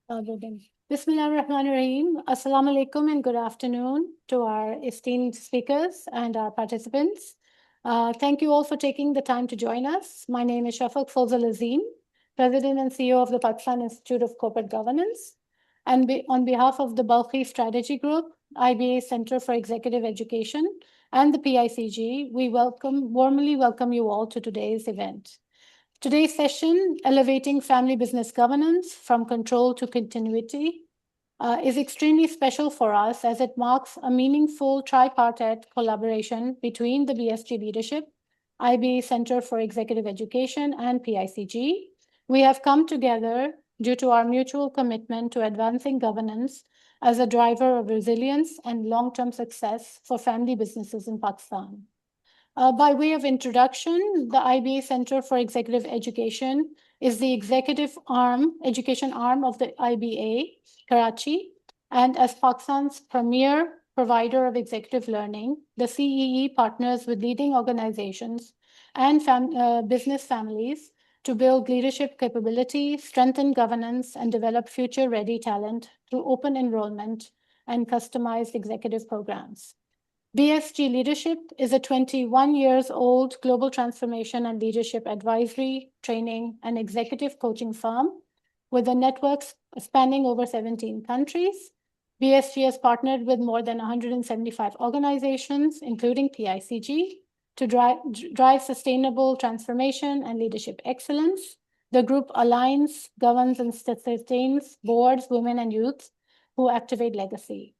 Bismillah ar-Rahman ar-Rahim. Assalamu alaikum and good afternoon to our esteemed speakers and our participants. Thank you all for taking the time to join us. My name is Shafaq Azim, President and CEO of the Pakistan Institute of Corporate Governance. And on behalf of the Balkhi Strategy Group, IBA Center for Executive Education, and the PICG, we warmly welcome you all to today's event. Today's session, Elevating Family Business Governance from Control to Continuity, is extremely special for us as it marks a meaningful tripartite collaboration between the BSG Leadership, IBA Center for Executive Education, and PICG. We have come together due to our mutual commitment to advancing governance as a driver of resilience and long-term success for family businesses in Pakistan. By way of introduction, the IBA Center for Executive Education is the education arm of the IBA, Karachi, and as Pakistan's premier provider of executive learning, the CEE partners with leading organizations and business families to build leadership capability, strengthen governance, and develop future-ready talent through open enrollment and customized executive programs. BSG Leadership is a 21 years old global transformation and leadership advisory, training, and executive coaching firm with a network spanning over 17 countries. BSG has partnered with more than 175 organizations, including PICG, to drive sustainable transformation and leadership excellence. The group aligns, governs, and sustains boards, women, and youth who activate legacy.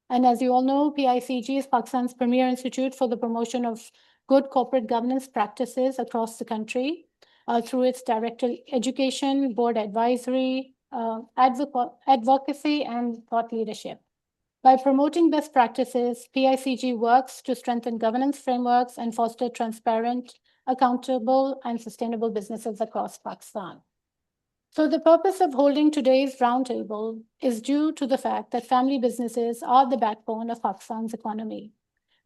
And as you all know, PICG is Pakistan's premier institute for the promotion of good corporate governance practices across the country through its director education, board advisory, advocacy, and thought leadership. By promoting best practices, PICG works to strengthen governance frameworks and foster transparent, accountable, and sustainable businesses across Pakistan. So the purpose of holding today's roundtable is due to the fact that family businesses are the backbone of Pakistan's economy,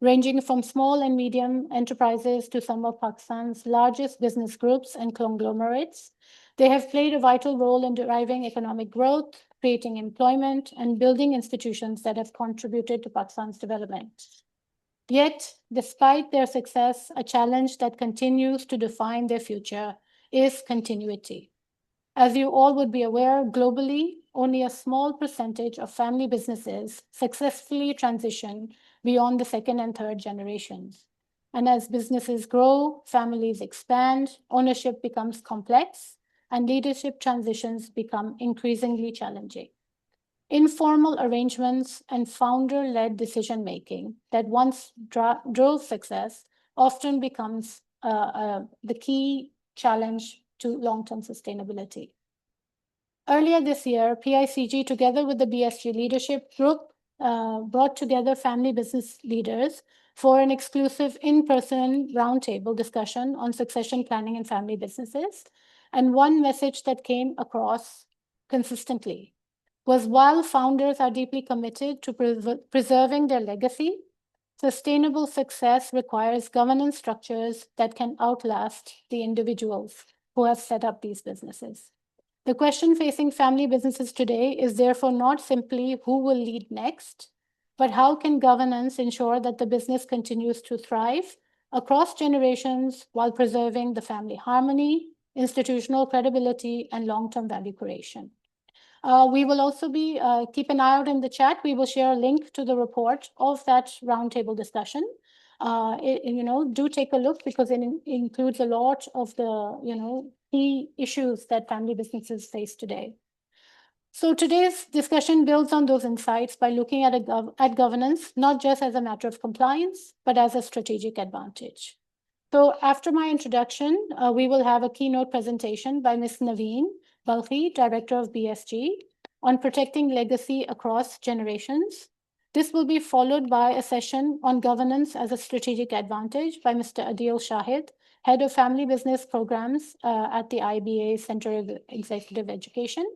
ranging from small and medium enterprises to some of Pakistan's largest business groups and conglomerates. They have played a vital role in driving economic growth, creating employment, and building institutions that have contributed to Pakistan's development. Yet, despite their success, a challenge that continues to define their future is continuity. As you all would be aware, globally, only a small percentage of family businesses successfully transition beyond the second and third generations. And as businesses grow, families expand, ownership becomes complex, and leadership transitions become increasingly challenging. Informal arrangements and founder-led decision-making that once drove success often becomes the key challenge to long-term sustainability. Earlier this year, PICG, together with the BSG Leadership Group, brought together family business leaders for an exclusive in-person roundtable discussion on succession planning in family businesses. And one message that came across consistently was while founders are deeply committed to preserving their legacy, sustainable success requires governance structures that can outlast the individuals who have set up these businesses. The question facing family businesses today is therefore not simply who will lead next, but how can governance ensure that the business continues to thrive across generations while preserving the family harmony, institutional credibility, and long-term value creation. We will also be, keep an eye out in the chat. We will share a link to the report of that roundtable discussion. Do take a look because it includes a lot of the, key issues that family businesses face today. So today's discussion builds on those insights by looking at governance, not just as a matter of compliance, but as a strategic advantage. So after my introduction, we will have a keynote presentation by Ms. Naveen Balkhi, Director of BSG, on protecting legacy across generations. This will be followed by a session on governance as a strategic advantage by Mr. Adeel Shahid, Head of Family Business Programs at the IBA Center of Executive Education.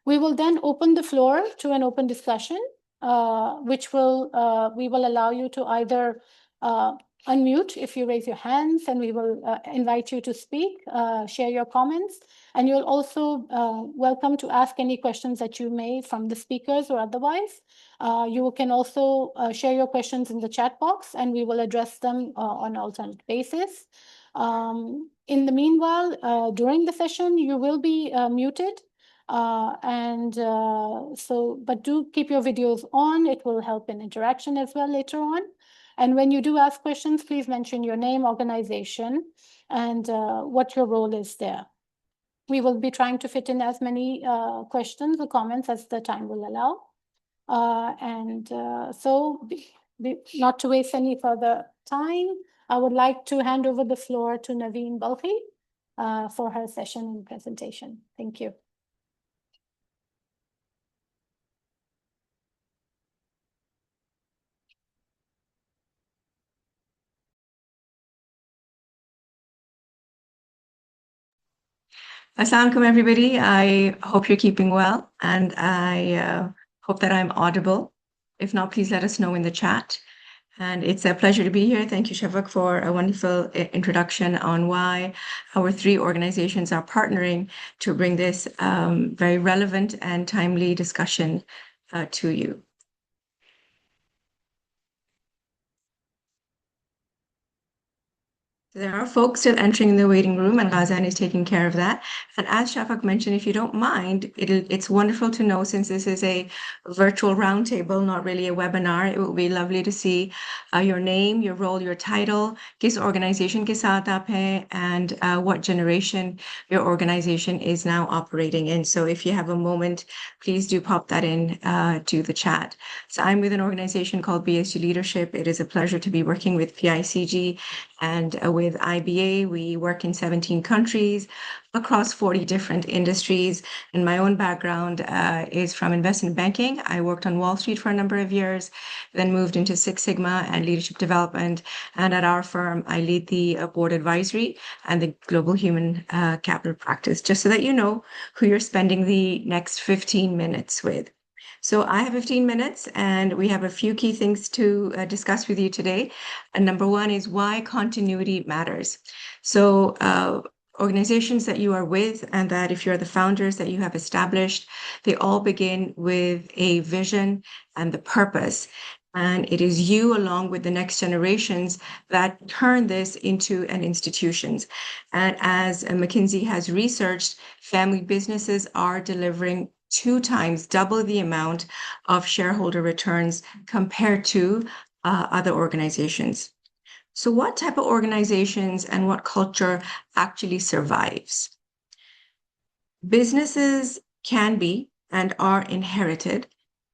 We will then open the floor to an open discussion, which we will allow you to either unmute if you raise your hands, and we will invite you to speak, share your comments. And you're also welcome to ask any questions that you may from the speakers or otherwise. You can also share your questions in the chat box, and we will address them on an alternate basis. In the meanwhile, during the session, you will be muted. But do keep your videos on. It will help in interaction as well later on. And when you do ask questions, please mention your name, organization, and what your role is there. We will be trying to fit in as many questions or comments as the time will allow. Not to waste any further time, I would like to hand over the floor to Naveen Balkhi for her session and presentation. Thank you. Assalamu alaikum, everybody. I hope you're keeping well, and I hope that I'm audible. If not, please let us know in the chat. And it's a pleasure to be here. Thank you, Shafaq, for a wonderful introduction on why our three organizations are partnering to bring this very relevant and timely discussion to you. There are folks still entering the waiting room, and Ghazan is taking care of that. And as Shafaq mentioned, if you don't mind, it's wonderful to know, since this is a virtual roundtable, not really a webinar, it would be lovely to see your name, your role, your title, kis organization ke saath aap hain, and what generation your organization is now operating in. So if you have a moment, please do pop that in to the chat. So I'm with an organization called BSG Leadership. It is a pleasure to be working with PICG and with IBA. We work in 17 countries across 40 different industries. And my own background is from investment banking. I worked on Wall Street for a number of years, then moved into Six Sigma and leadership development. And at our firm, I lead the board advisory and the global human capital practice, just so that you know who you're spending the next 15 minutes with. So I have 15 minutes, and we have a few key things to discuss with you today. And number one is why continuity matters. So organizations that you are with, and that if you're the founders that you have established, they all begin with a vision and the purpose. And it is you, along with the next generations, that turn this into an institutions. And as McKinsey has researched, family businesses are delivering 2 times, double the amount of shareholder returns compared to other organizations. So what type of organizations and what culture actually survives? Businesses can be and are inherited.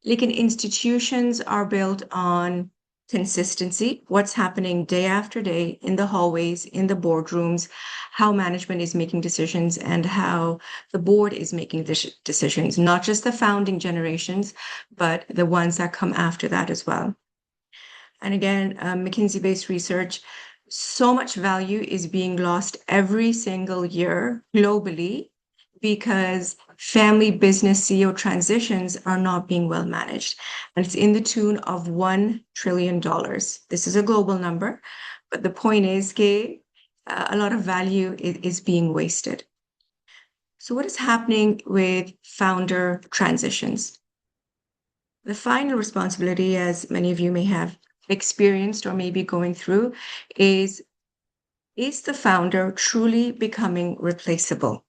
Like institutions are built on consistency, what's happening day after day in the hallways, in the boardrooms, how management is making decisions, and how the board is making decisions, not just the founding generations, but the ones that come after that as well. And again, McKinsey-based research, so much value is being lost every single year globally because family business CEO transitions are not being well managed. And it's in the tune of $1 trillion. This is a global number, but the point is that a lot of value is being wasted. So what is happening with founder transitions? The final responsibility, as many of you may have experienced or maybe going through, is the founder truly becoming replaceable?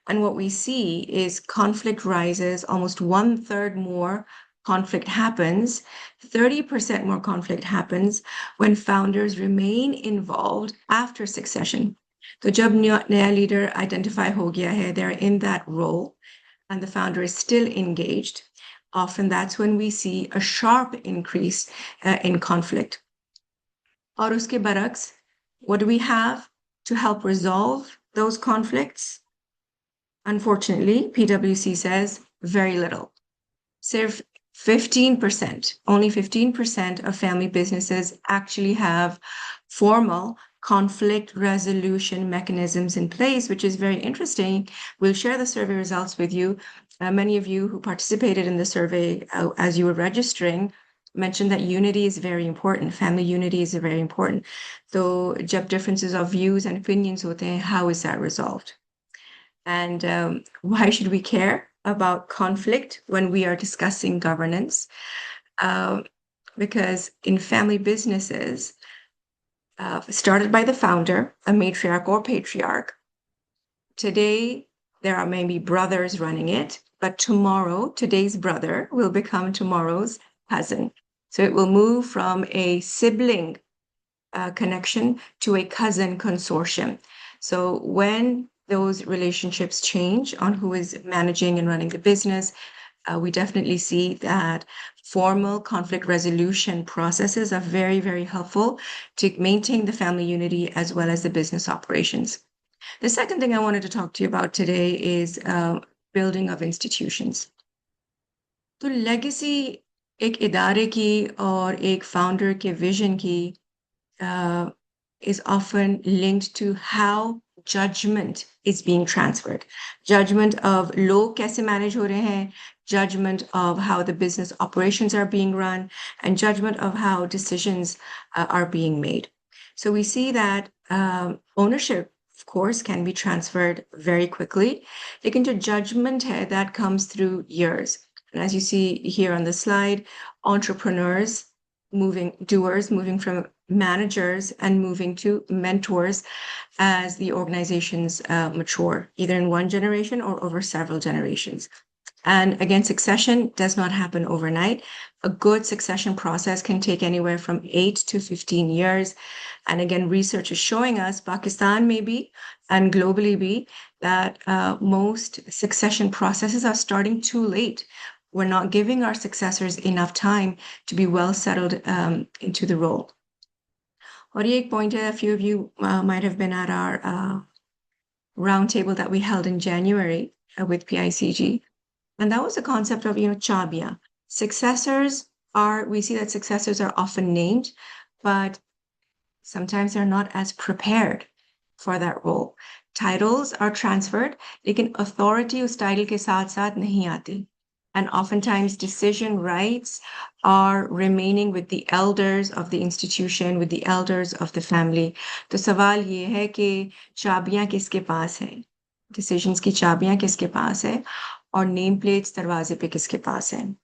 And what we see is conflict rises, almost 1/3 more conflict happens, 30% more conflict happens when founders remain involved after succession. So jab naya leader identify ho gaya hai, they're in that role and the founder is still engaged. Often that's when we see a sharp increase in conflict. Aur uske baraks, what do we have to help resolve those conflicts? Unfortunately, PwC says very little. Sirf 15%, only 15% of family businesses actually have formal conflict resolution mechanisms in place, which is very interesting. We'll share the survey results with you. Many of you who participated in the survey as you were registering mentioned that unity is very important. Family unity is very important. So, jab differences of views and opinions hote hain, how is that resolved? And why should we care about conflict when we are discussing governance? Because in family businesses, started by the founder, a matriarch or patriarch, today there are maybe brothers running it, but tomorrow, today's brother will become tomorrow's cousin. So it will move from a sibling connection to a cousin consortium. So when those relationships change on who is managing and running the business, we definitely see that formal conflict resolution processes are very, very helpful to maintain the family unity as well as the business operations. The second thing I wanted to talk to you about today is building of institutions. तो legacy एक इदारे की और एक founder के vision की is often linked to how judgment is being transferred. Judgment of log kaise manage ho rahe hain, judgment of how the business operations are being run, and judgment of how decisions are being made. So we see that ownership, of course, can be transferred very quickly. Lekin jo judgment hai, that comes through years. And as you see here on the slide, entrepreneurs, doers moving from managers and moving to mentors as the organizations mature, either in one generation or over several generations. And again, succession does not happen overnight. A good succession process can take anywhere from 8 to 15 years. And again, research is showing us, Pakistan maybe, and globally be, that most succession processes are starting too late. We're not giving our successors enough time to be well settled into the role. Or ek point hai, a few of you might have been at our roundtable that we held in January with PICG. And that was the concept of, chabiyan. We see that successors are often named, but sometimes they're not as prepared for that role. Titles are transferred, lekin authority us title ke saath nahi aati. And oftentimes decision rights are remaining with the elders of the institution, with the elders of the family. तो सवाल ये है कि चाबियां किसके पास हैं? Decisions की चाबियां किसके पास है? और नेम प्लेट्स दरवाजे पे किसके पास हैं?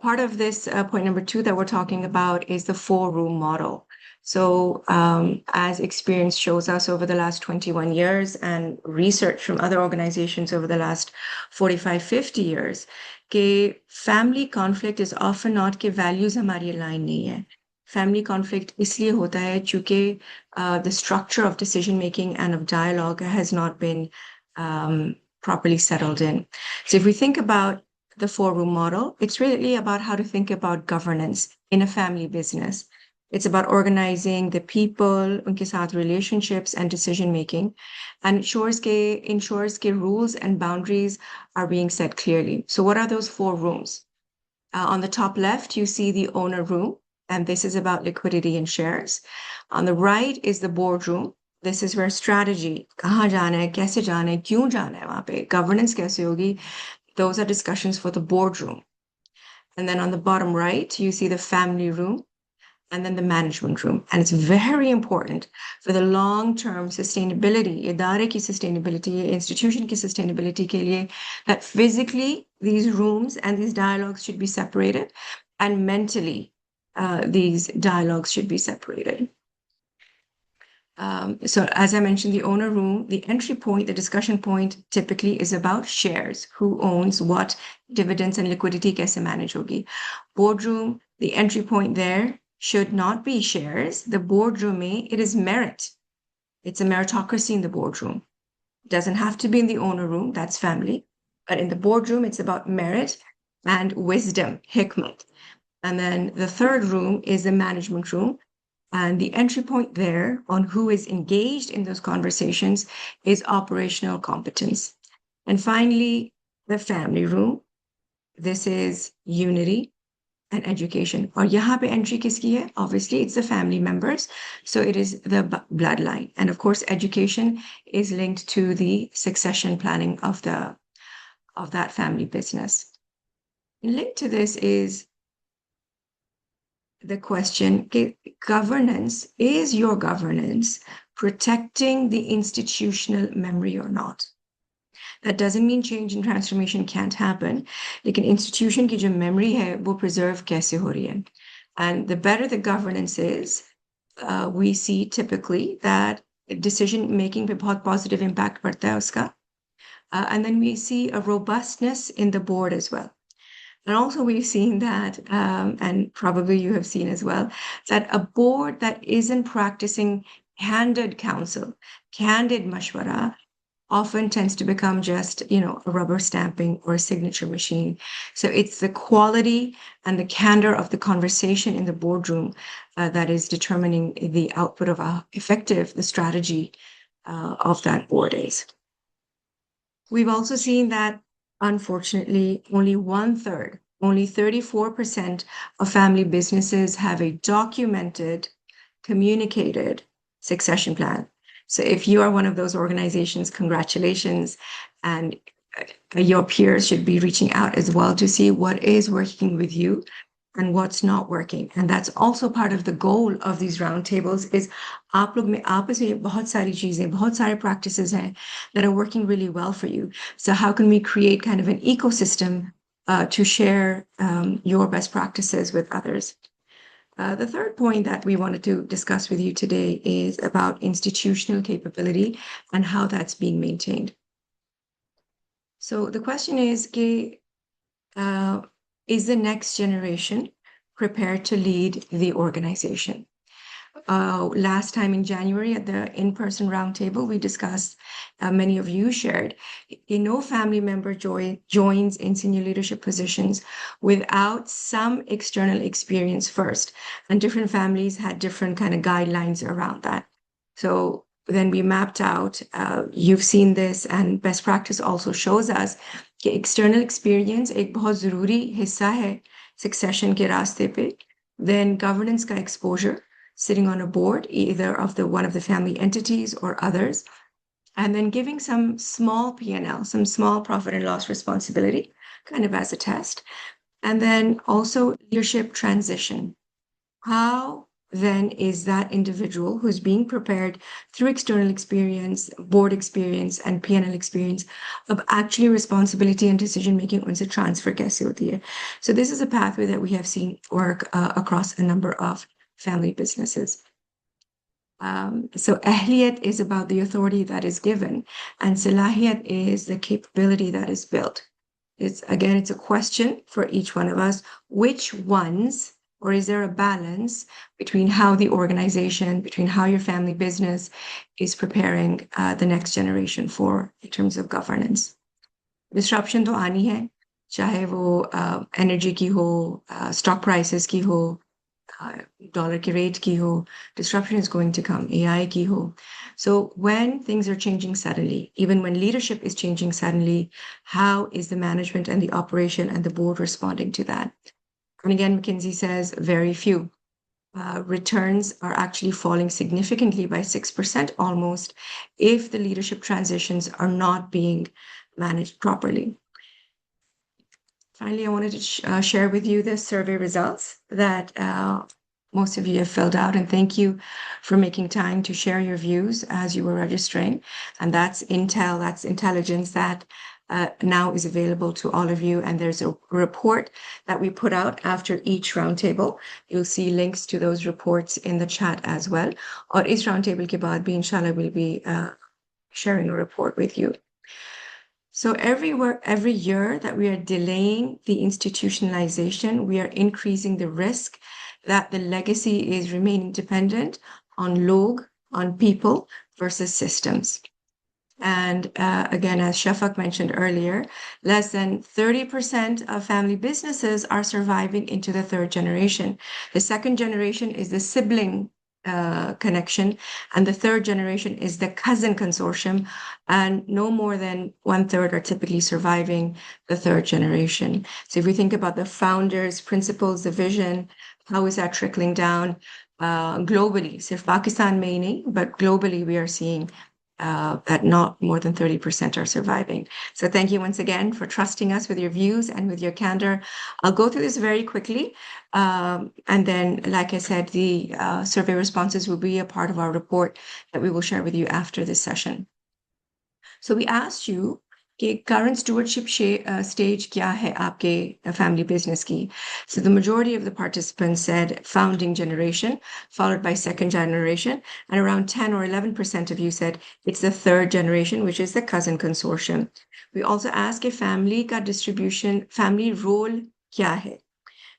Part of this point number 2 that we're talking about is the 4-room model. So as experience shows us over the last 21 years and research from other organizations over the last 45, 50 years, कि family conflict is often not कि values हमारी align नहीं है. Family conflict इसलिए होता है क्योंकि the structure of decision making and of dialogue has not been properly settled in. So if we think about the 4-room model, it's really about how to think about governance in a family business. It's about organizing the people, unke saath relationships and decision making, and ensures ke rules and boundaries are being set clearly. So what are those 4 rooms? On the top left, you see the owner room, and this is about liquidity and shares. On the right is the boardroom. This is where strategy, kahan jana hai, kaise jana hai, kyun jana hai wahan pe, governance kaise hogi, those are discussions for the boardroom. And then on the bottom right, you see the family room and then the management room. And it's very important for the long-term sustainability, idare ki sustainability, institution ki sustainability ke liye, that physically these rooms and these dialogues should be separated, and mentally these dialogues should be separated. So as I mentioned, the owner room, the entry point, the discussion point typically is about shares, who owns what, dividends and liquidity kaise manage hogi. Boardroom, the entry point there should not be shares. The boardroom, it is merit. It's a meritocracy in the boardroom. It doesn't have to be in the owner room, that's family. But in the boardroom, it's about merit and wisdom, hikmat. And then the third room is the management room. And the entry point there on who is engaged in those conversations is operational competence. And finally, the family room. This is unity and education. Or yahan pe entry kiski hai? Obviously, it's the family members. So it is the bloodline. And of course, education is linked to the succession planning of that family business. Linked to this is the question, governance, is your governance protecting the institutional memory or not? That doesn't mean change and transformation can't happen. लेकिन institution की जो memory है वो preserve कैसे हो रही है? And the better the governance is, we see typically that decision making पे बहुत positive impact पड़ता है उसका. And then we see a robustness in the board as well. And also we've seen that, and probably you have seen as well, that a board that isn't practicing candid counsel, candid mashwara, often tends to become just, a rubber stamping or a signature machine. So it's the quality and the candor of the conversation in the boardroom that is determining the output of how effective the strategy of that board is. We've also seen that, unfortunately, only 1/3, only 34% of family businesses have a documented, communicated succession plan. So if you are one of those organizations, congratulations. And your peers should be reaching out as well to see what is working with you and what's not working. And that's also part of the goal of these roundtables is आप लोग में आपस में बहुत सारी चीजें, बहुत सारे practices हैं that are working really well for you. So how can we create kind of an ecosystem to share your best practices with others? The third point that we wanted to discuss with you today is about institutional capability and how that's being maintained. So the question is, is the next generation prepared to lead the organization? Last time in January at the in-person roundtable, we discussed, many of you shared, no family member joins in senior leadership positions without some external experience first. And different families had different kind of guidelines around that. So then we mapped out, you've seen this, and best practice also shows us that external experience एक बहुत ज़रूरी हिस्सा है succession के रास्ते पे. Then governance का exposure, sitting on a board, either of one of the family entities or others, and then giving some small P&L, some small profit and loss responsibility, kind of as a test. And then also leadership transition. How then is that individual who's being prepared through external experience, board experience, and P&L experience of actually responsibility and decision-making unse transfer kaise hoti hai? So this is a pathway that we have seen work across a number of family businesses. So ahliyat is about the authority that is given, and salahiyat is the capability that is built. It's a question for each one of us, which ones, or is there a balance between how the organization, between how your family business is preparing the next generation in terms of governance? Disruption to aani hai, chahe wo energy ki ho, stock prices ki ho, dollar ki rate ki ho, disruption is going to come, AI ki ho. So when things are changing suddenly, even when leadership is changing suddenly, how is the management and the operation and the board responding to that? And again, McKinsey says very few. Returns are actually falling significantly by 6% almost if the leadership transitions are not being managed properly. Finally, I wanted to share with you the survey results that most of you have filled out, and thank you for making time to share your views as you were registering. And that's intel, that's intelligence that now is available to all of you. And there's a report that we put out after each roundtable. You'll see links to those reports in the chat as well. Or is roundtable ke baad bhi, inshallah, we'll be sharing a report with you. So every year that we are delaying the institutionalization, we are increasing the risk that the legacy is remaining dependent on log, on people versus systems. And again, as Shafaq mentioned earlier, less than 30% of family businesses are surviving into the third generation. The second generation is the sibling connection, and the third generation is the cousin consortium, and no more than 1/3 are typically surviving the third generation. So if we think about the founders, principles, the vision, how is that trickling down globally? Sirf Pakistan mein nahi, but globally we are seeing that not more than 30% are surviving. So thank you once again for trusting us with your views and with your candor. I'll go through this very quickly. And then, like I said, the survey responses will be a part of our report that we will share with you after this session. So we asked you, current stewardship stage kya hai aapke family business ki? So the majority of the participants said founding generation, followed by second generation, and around 10 or 11% of you said it's the third generation, which is the cousin consortium. We also asked a family ka distribution, family role kya hai?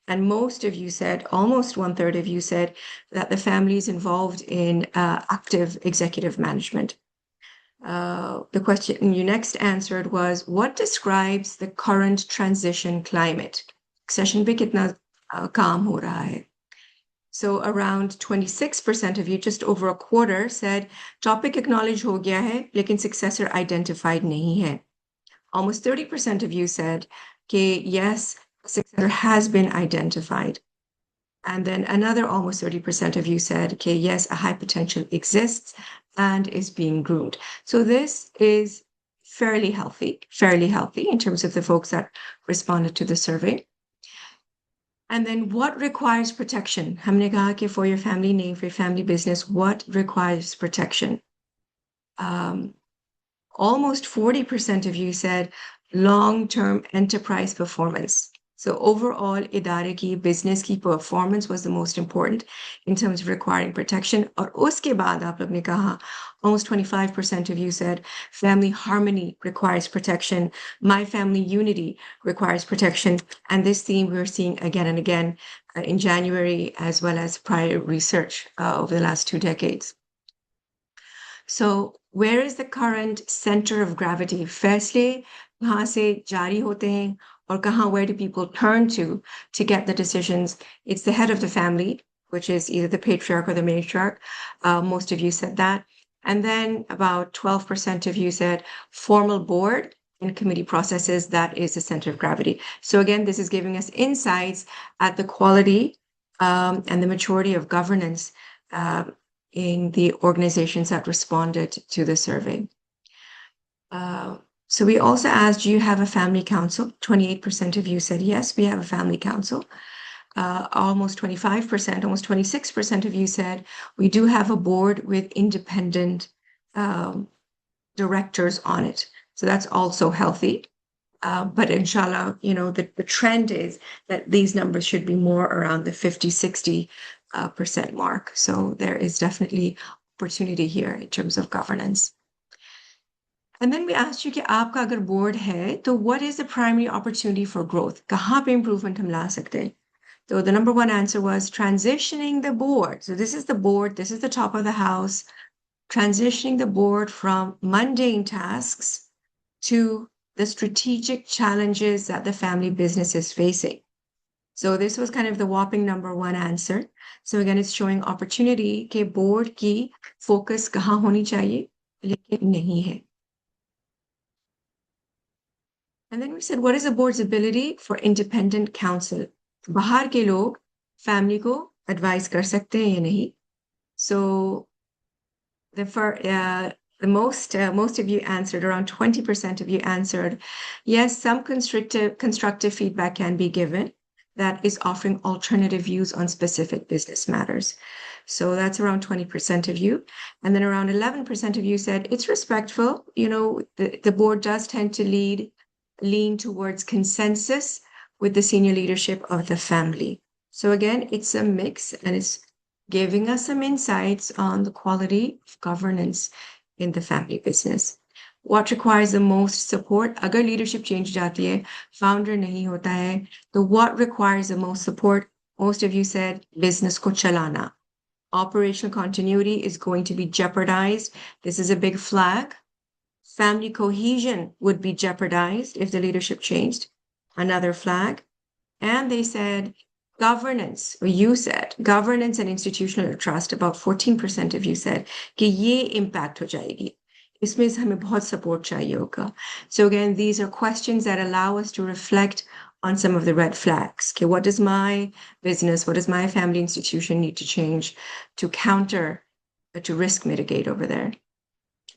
And most of you said, almost 1/3 of you said that the family is involved in active executive management. The question you next answered was, what describes the current transition climate? Succession pe kitna kaam ho raha hai? So around 26% of you, just over a quarter, said topic acknowledged ho gaya hai, lekin successor identified nahi hai. Almost 30% of you said ke yes, successor has been identified. And then another almost 30% of you said, okay, yes, a high potential exists and is being groomed. So this is fairly healthy in terms of the folks that responded to the survey. And then what requires protection? Humne kaha ki for your family name, for your family business, what requires protection? Almost 40% of you said long-term enterprise performance. So overall, idare ki, business ki performance was the most important in terms of requiring protection. Aur uske baad aap log ne kaha, almost 25% of you said family harmony requires protection. My family unity requires protection. And this theme we're seeing again and again in January, as well as prior research over the last 2 decades. So where is the current center of gravity? Firstly, kahan se jari hote hain? Or kahan, where do people turn to get the decisions? It's the head of the family, which is either the patriarch or the matriarch. Most of you said that. And then about 12% of you said formal board and committee processes, that is the center of gravity. So again, this is giving us insights at the quality and the maturity of governance in the organizations that responded to the survey. So we also asked, do you have a family council? 28% of you said, yes, we have a family council. Almost 25%, almost 26% of you said, we do have a board with independent directors on it. So that's also healthy. But inshallah, the trend is that these numbers should be more around the 50-60% mark. So there is definitely opportunity here in terms of governance. And then we asked you कि आपका अगर board है, तो what is the primary opportunity for growth? कहाँ पे improvement हम ला सकते हैं? So the number one answer was transitioning the board. So this is the board, this is the top of the house, transitioning the board from mundane tasks to the strategic challenges that the family business is facing. So this was kind of the whopping number one answer. So again, it's showing opportunity कि board की focus कहाँ होनी चाहिए, लेकिन नहीं है. And then we said, what is the board's ability for independent counsel? बाहर के लोग family को advise कर सकते हैं या नहीं? So the most of you answered, around 20% of you answered, yes, some constructive feedback can be given that is offering alternative views on specific business matters. So that's around 20% of you. And then around 11% of you said it's respectful. The board does tend to lean towards consensus with the senior leadership of the family. So again, it's a mix, and it's giving us some insights on the quality of governance in the family business. What requires the most support? Agar leadership change jati hai, founder nahi hota hai, so what requires the most support? Most of you said business ko chalana. Operational continuity is going to be jeopardized. This is a big flag. Family cohesion would be jeopardized if the leadership changed. Another flag. And they said governance, or you said governance and institutional trust. About 14% of you said कि ये impact हो जाएगी. इसमें हमें बहुत support चाहिए होगा. So again, these are questions that allow us to reflect on some of the red flags. Okay, what does my business, what does my family institution need to change to counter, to risk mitigate over there?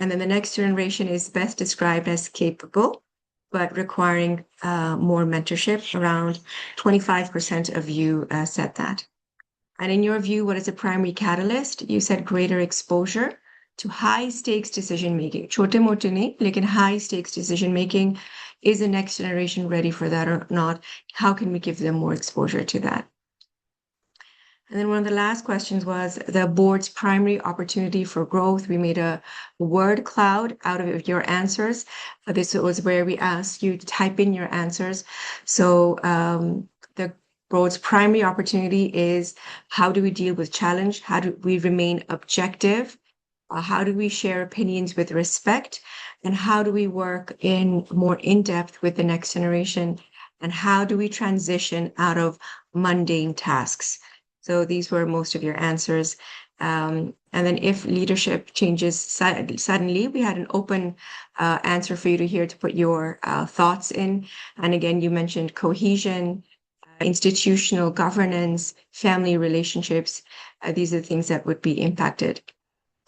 And then the next generation is best described as capable, but requiring more mentorship. Around 25% of you said that. And in your view, what is a primary catalyst? You said greater exposure to high stakes decision making. Chote mote nahi, lekin high stakes decision making. Is the next generation ready for that or not? How can we give them more exposure to that? And then one of the last questions was the board's primary opportunity for growth. We made a word cloud out of your answers. This was where we asked you to type in your answers. So the board's primary opportunity is, how do we deal with challenge? How do we remain objective? How do we share opinions with respect? And how do we work more in depth with the next generation? And how do we transition out of mundane tasks? So these were most of your answers. And then if leadership changes suddenly, we had an open answer for you to hear to put your thoughts in. And again, you mentioned cohesion, institutional governance, family relationships. These are the things that would be impacted.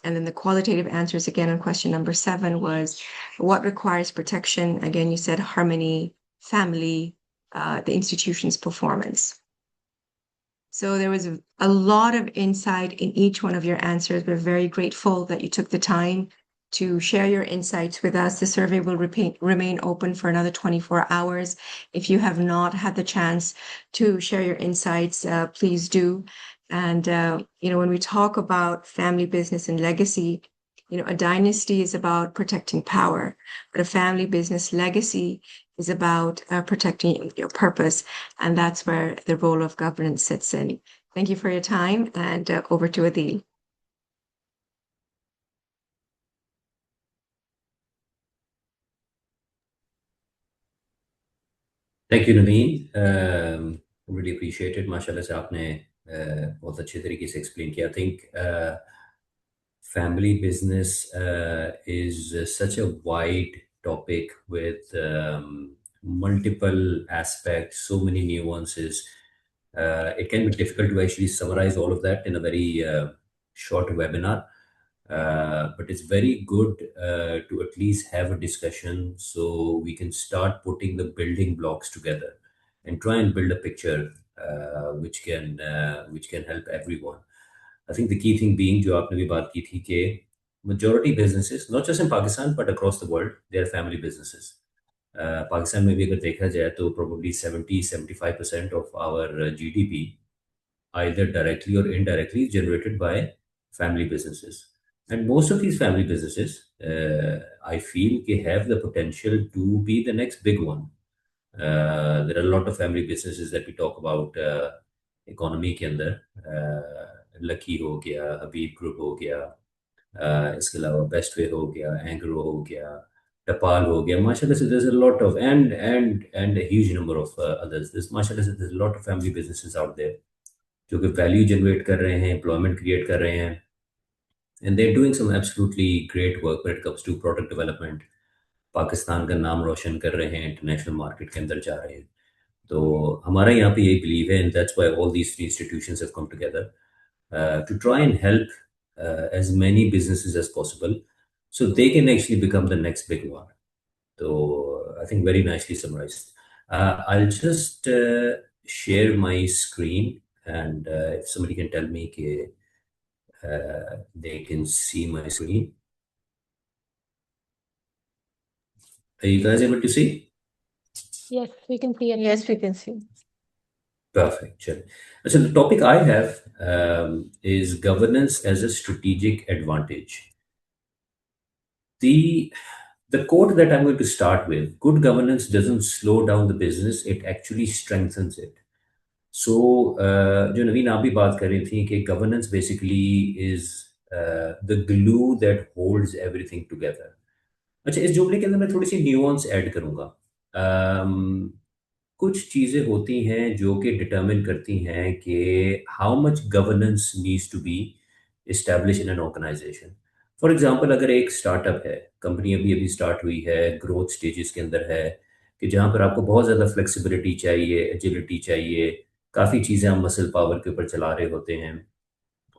And then the qualitative answers again on question number 7 was, what requires protection? Again, you said harmony, family, the institution's performance. So there was a lot of insight in each one of your answers. We're very grateful that you took the time to share your insights with us. The survey will remain open for another 24 hours. If you have not had the chance to share your insights, please do. And, when we talk about family business and legacy, a dynasty is about protecting power, but a family business legacy is about protecting your purpose. And that's where the role of governance sits in. Thank you for your time, and over to Adeel. Thank you, Naveen. Really appreciate it. माशाल्लाह से आपने बहुत अच्छे तरीके से explain किया. I think family business is such a wide topic with multiple aspects, so many nuances. It can be difficult to actually summarize all of that in a very short webinar. But it's very good to at least have a discussion so we can start putting the building blocks together and try and build a picture which can help everyone. I think the key thing being, जो आपने भी बात की थी कि majority businesses, not just in Pakistan but across the world, they are family businesses. Pakistan में भी अगर देखा जाए तो probably 70-75% of our GDP, either directly or indirectly, is generated by family businesses. And most of these family businesses, I feel, they have the potential to be the next big one. There are a lot of family businesses that we talk about economy के अंदर. Lucky हो गया, हबीब group हो गया, इसके अलावा best way हो गया, एंग्रो हो गया, टपाल हो गया. माशाल्लाह से there's a lot of and a huge number of others. माशाल्लाह से there's a lot of family businesses out there जो कि वैल्यू जनरेट कर रहे हैं, एम्प्लॉयमेंट क्रिएट कर रहे हैं, and they're doing some absolutely great work when it comes to product development. Pakistan का नाम रोशन कर रहे हैं, इंटरनेशनल मार्केट के अंदर जा रहे हैं. तो हमारा यहाँ पे यही बिलीव है, and that's why all these three institutions have come together to try and help as many businesses as possible so they can actually become the next big one. So I think very nicely summarized. I'll just share my screen, and if somebody can tell me they can see my screen. Are you guys able to see? Yes, we can see it. Yes, we can see. Perfect. Sure. So the topic I have is governance as a strategic advantage. The quote that I'm going to start with: good governance doesn't slow down the business, it actually strengthens it. So जो नवीन आप भी बात कर रही थी कि governance basically is the glue that holds everything together. अच्छा, इस जुमले के अंदर मैं थोड़ी सी न्यूआंस ऐड करूंगा. कुछ चीज़ें होती हैं जो कि डिटरमिन करती हैं कि how much governance needs to be establish in an organization. For example, अगर एक स्टार्टअप है, कंपनी अभी अभी स्टार्ट हुई है, ग्रोथ स्टेजेस के अंदर है, कि जहाँ पर आपको बहुत ज़्यादा फ्लेक्सिबिलिटी चाहिए, एजिलिटी चाहिए, काफ़ी चीज़ें आप मसल पावर के ऊपर चला रहे होते हैं.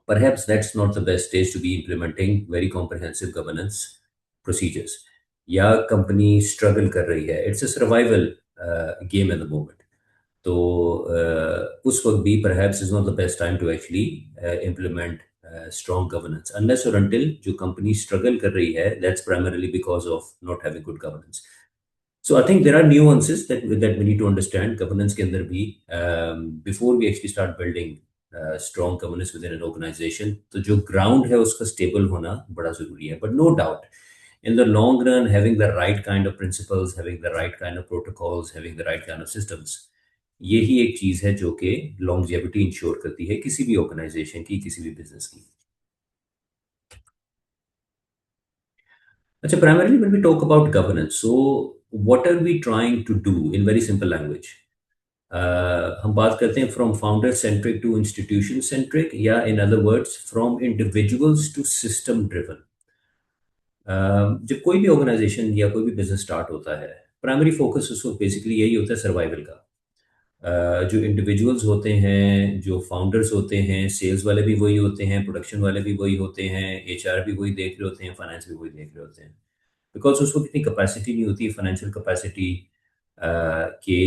Perhaps that's not the best stage to be implementing very comprehensive governance. Procedures, या कंपनी स्ट्रगल कर रही है, it's a survival game at the moment, तो उस वक्त भी perhaps is not the best time to actually implement strong governance unless or until जो company struggle कर रही है, that's primarily because of not having good governance. So I think there are nuances that we need to understand governance के अंदर भी, before we actually start building strong governance within an organization. तो जो ground है उसका stable होना बड़ा ज़रूरी है. But no doubt, in the long run, having the right kind of principles, having the right kind of protocols, having the right kind of systems, यही एक चीज़ है जो कि longevity ensure करती है किसी भी organization की, किसी भी business की. अच्छा, primarily when we talk about governance, so what are we trying to do in very simple language? हम बात करते हैं from founder centric to institution centric, या in other words from individuals to system driven. जब कोई भी organisation या कोई भी बिजनेस स्टार्ट होता है, प्राइमरी फोकस उसको बेसिकली यही होता है, सर्वाइवल का. जो इंडिविजुअल्स होते हैं, जो फाउंडर्स होते हैं, सेल्स वाले भी वही होते हैं, प्रोडक्शन वाले भी वही होते हैं, एचआर भी वही देख रहे होते हैं, फाइनेंस भी वही देख रहे होते हैं, बिकॉज उसको कितनी कैपेसिटी नहीं होती फाइनेंशियल कैपेसिटी के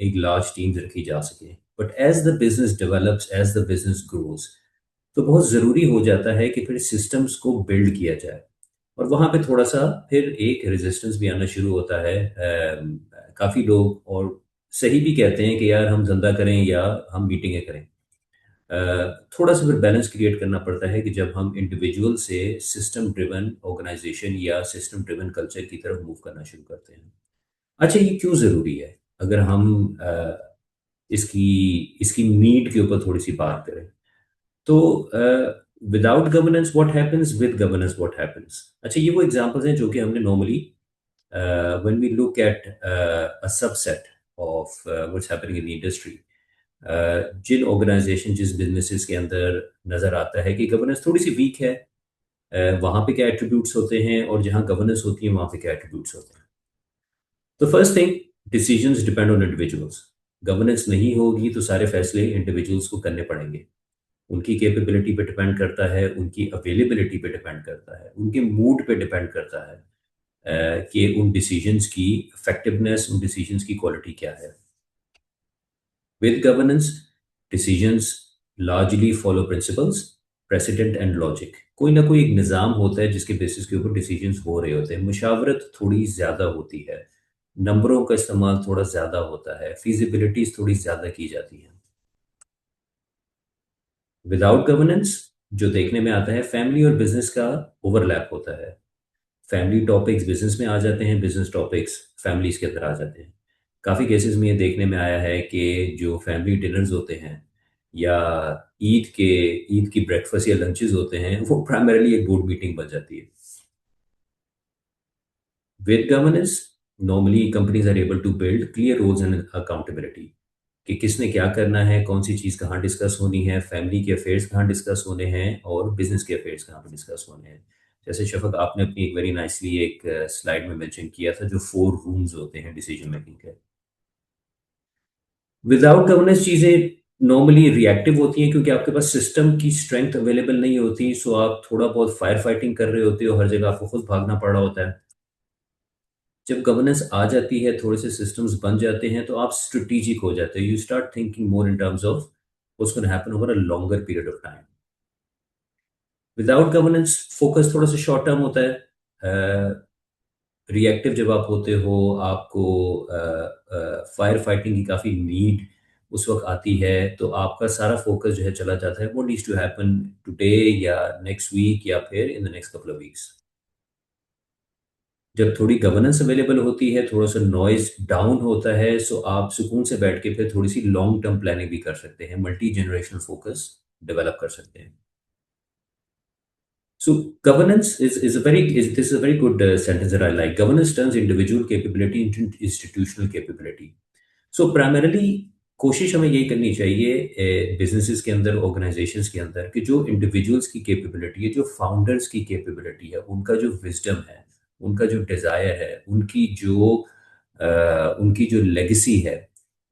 एक लार्ज टीम्स रखी जा सके. But as the business develops, as the business grows, तो बहुत ज़रूरी हो जाता है कि फिर सिस्टम्स को बिल्ड किया जाए. और वहाँ पे थोड़ा सा फिर एक रेजिस्टेंस भी आना शुरू होता है. काफ़ी लोग और सही भी कहते हैं कि यार हम धंधा करें या हम मीटिंगें करें. थोड़ा सा फिर बैलेंस क्रिएट करना पड़ता है कि जब हम इंडिविजुअल से सिस्टम ड्रिवन ऑर्गेनाइजेशन या सिस्टम ड्रिवन कल्चर की तरफ मूव करना शुरू करते हैं. अच्छा, ये क्यों ज़रूरी है? अगर हम इसकी इसकी नीड के ऊपर थोड़ी सी बात करें, तो without governance what happens, with governance what happens. अच्छा, ये वो एग्जांपल्स हैं जो कि हमने normally when we look at a subset of what's happening in the industry, जिन ऑर्गेनाइजेशन, जिस बिजनेसेस के अंदर नज़र आता है कि गवर्नेंस थोड़ी सी वीक है, वहाँ पे क्या एट्रीब्यूट्स होते हैं, और जहाँ गवर्नेंस होती है वहाँ पे क्या एट्रीब्यूट्स होते हैं. तो first thing, decisions depend on individuals. Governance नहीं होगी तो सारे फैसले इंडिविजुअल्स को करने पड़ेंगे. उनकी कैपेबिलिटी पे डिपेंड करता है, उनकी अवेलेबिलिटी पे डिपेंड करता है, उनके मूड पे डिपेंड करता है कि उन डिसीजंस की इफेक्टिवनेस, उन डिसीजंस की क्वालिटी क्या है. With governance, decisions largely follow principles, president and logic. कोई ना कोई एक निज़ाम होता है जिसके बेसिस के ऊपर डिसीजंस हो रहे होते हैं. मुशावरत थोड़ी ज़्यादा होती है, नंबरों का इस्तेमाल थोड़ा ज़्यादा होता है, फीजिबिलिटीज थोड़ी ज़्यादा की जाती हैं. विदाउट गवर्नेंस जो देखने में आता है, फैमिली और बिजनेस का ओवरलैप होता है. फैमिली टॉपिक्स बिजनेस में आ जाते हैं, बिजनेस टॉपिक्स फैमिलीज के अंदर आ जाते हैं. काफ़ी केसेस में ये देखने में आया है कि जो फैमिली डिनर्स होते हैं या ईद की ब्रेकफास्ट या लंचेस होते हैं, वो प्राइमरीली एक बोर्ड मीटिंग बन जाती है. With governance, normally companies are able to build clear roles and accountability, कि किसने क्या करना है, कौन सी चीज़ कहाँ डिस्कस होनी है, फैमिली के अफेयर्स कहाँ डिस्कस होने हैं, और बिजनेस के अफेयर्स कहाँ पे डिस्कस होने हैं. जैसे शफक, आपने अपनी एक वेरी नाइसली एक स्लाइड में मेंशन किया था जो 4 रूम्स होते हैं डिसीजन मेकिंग के. विदाउट गवर्नेंस चीज़ें नॉर्मली रिएक्टिव होती हैं, क्योंकि आपके पास सिस्टम की स्ट्रेंथ अवेलेबल नहीं होती. सो आप थोड़ा बहुत फायर फाइटिंग कर रहे होते हो, हर जगह आपको खुद भागना पड़ रहा होता है. जब गवर्नेंस आ जाती है, थोड़े से सिस्टम्स बन जाते हैं, तो आप स्ट्रेटेजिक हो जाते हो. You start thinking more in terms of what's gonna happen over a longer period of time. Without governance focus थोड़ा सा शॉर्ट टर्म होता है. रिएक्टिव जब आप होते हो, आपको फायर फाइटिंग की काफ़ी नीड उस वक्त आती है, तो आपका सारा फोकस जो है चला जाता है what needs to happen today या नेक्स्ट वीक या फिर in the next couple of weeks. जब थोड़ी गवर्नेंस अवेलेबल होती है, थोड़ा सा नॉइज डाउन होता है, सो आप सुकून से बैठ के फिर थोड़ी सी लॉन्ग टर्म प्लानिंग भी कर सकते हैं, मल्टी जनरेशनल फोकस डेवलप कर सकते हैं. So governance this is a very good sentence that I like. Governance turns individual capability into institutional capability. So primarily कोशिश हमें यही करनी चाहिए बिजनेसेस के अंदर, ऑर्गेनाइजेशंस के अंदर, कि जो इंडिविजुअल्स की कैपेबिलिटी है, जो फाउंडर्स की कैपेबिलिटी है, उनका जो विजडम है, उनका जो डिज़ायर है, उनकी जो लेगेसी है,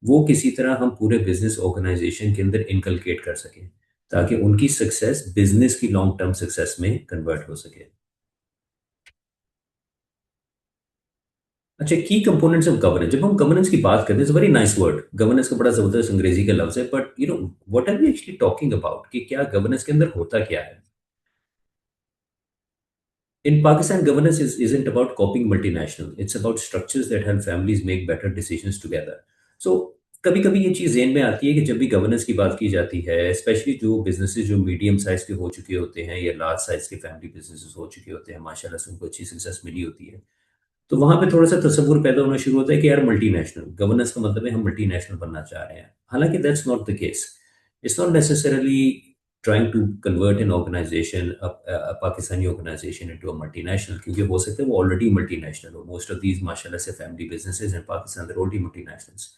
वो किसी तरह हम पूरे बिजनेस ऑर्गेनाइजेशन के अंदर इनकलकेट कर सकें, ताकि उनकी सक्सेस बिजनेस की लॉन्ग टर्म सक्सेस में कन्वर्ट हो सके. अच्छा, की कंपोनेंट्स ऑफ गवर्नेंस, जब हम गवर्नेंस की बात करते हैं, वेरी नाइस वर्ड, गवर्नेंस का बड़ा जबरदस्त अंग्रेजी का लफ्ज है, but what are we actually talking about, कि क्या गवर्नेंस के अंदर होता क्या है? In Pakistan, governance isn't about copying multinational. It's about structures that help families make better decisions together. So कभी कभी ये चीज़ ज़हन में आती है कि जब भी गवर्नेंस की बात की जाती है, स्पेशली जो बिजनेसेस जो मीडियम साइज के हो चुके होते हैं या लार्ज साइज के फैमिली बिजनेसेस हो चुके होते हैं, माशाल्लाह से उनको अच्छी सक्सेस मिली होती है, तो वहां पे थोड़ा सा तस्वुर पैदा होना शुरू होता है कि यार मल्टीनेशनल गवर्नेंस का मतलब है हम मल्टीनेशनल बनना चाह रहे हैं। हालांकि that's not the case. It's not necessarily trying to convert an organization, Pakistani organization into a multinational, क्योंकि हो सकता है वो ऑलरेडी मल्टीनेशनल हो। मोस्ट ऑफ दीज माशाल्लाह से family businesses in Pakistan they already multinationals.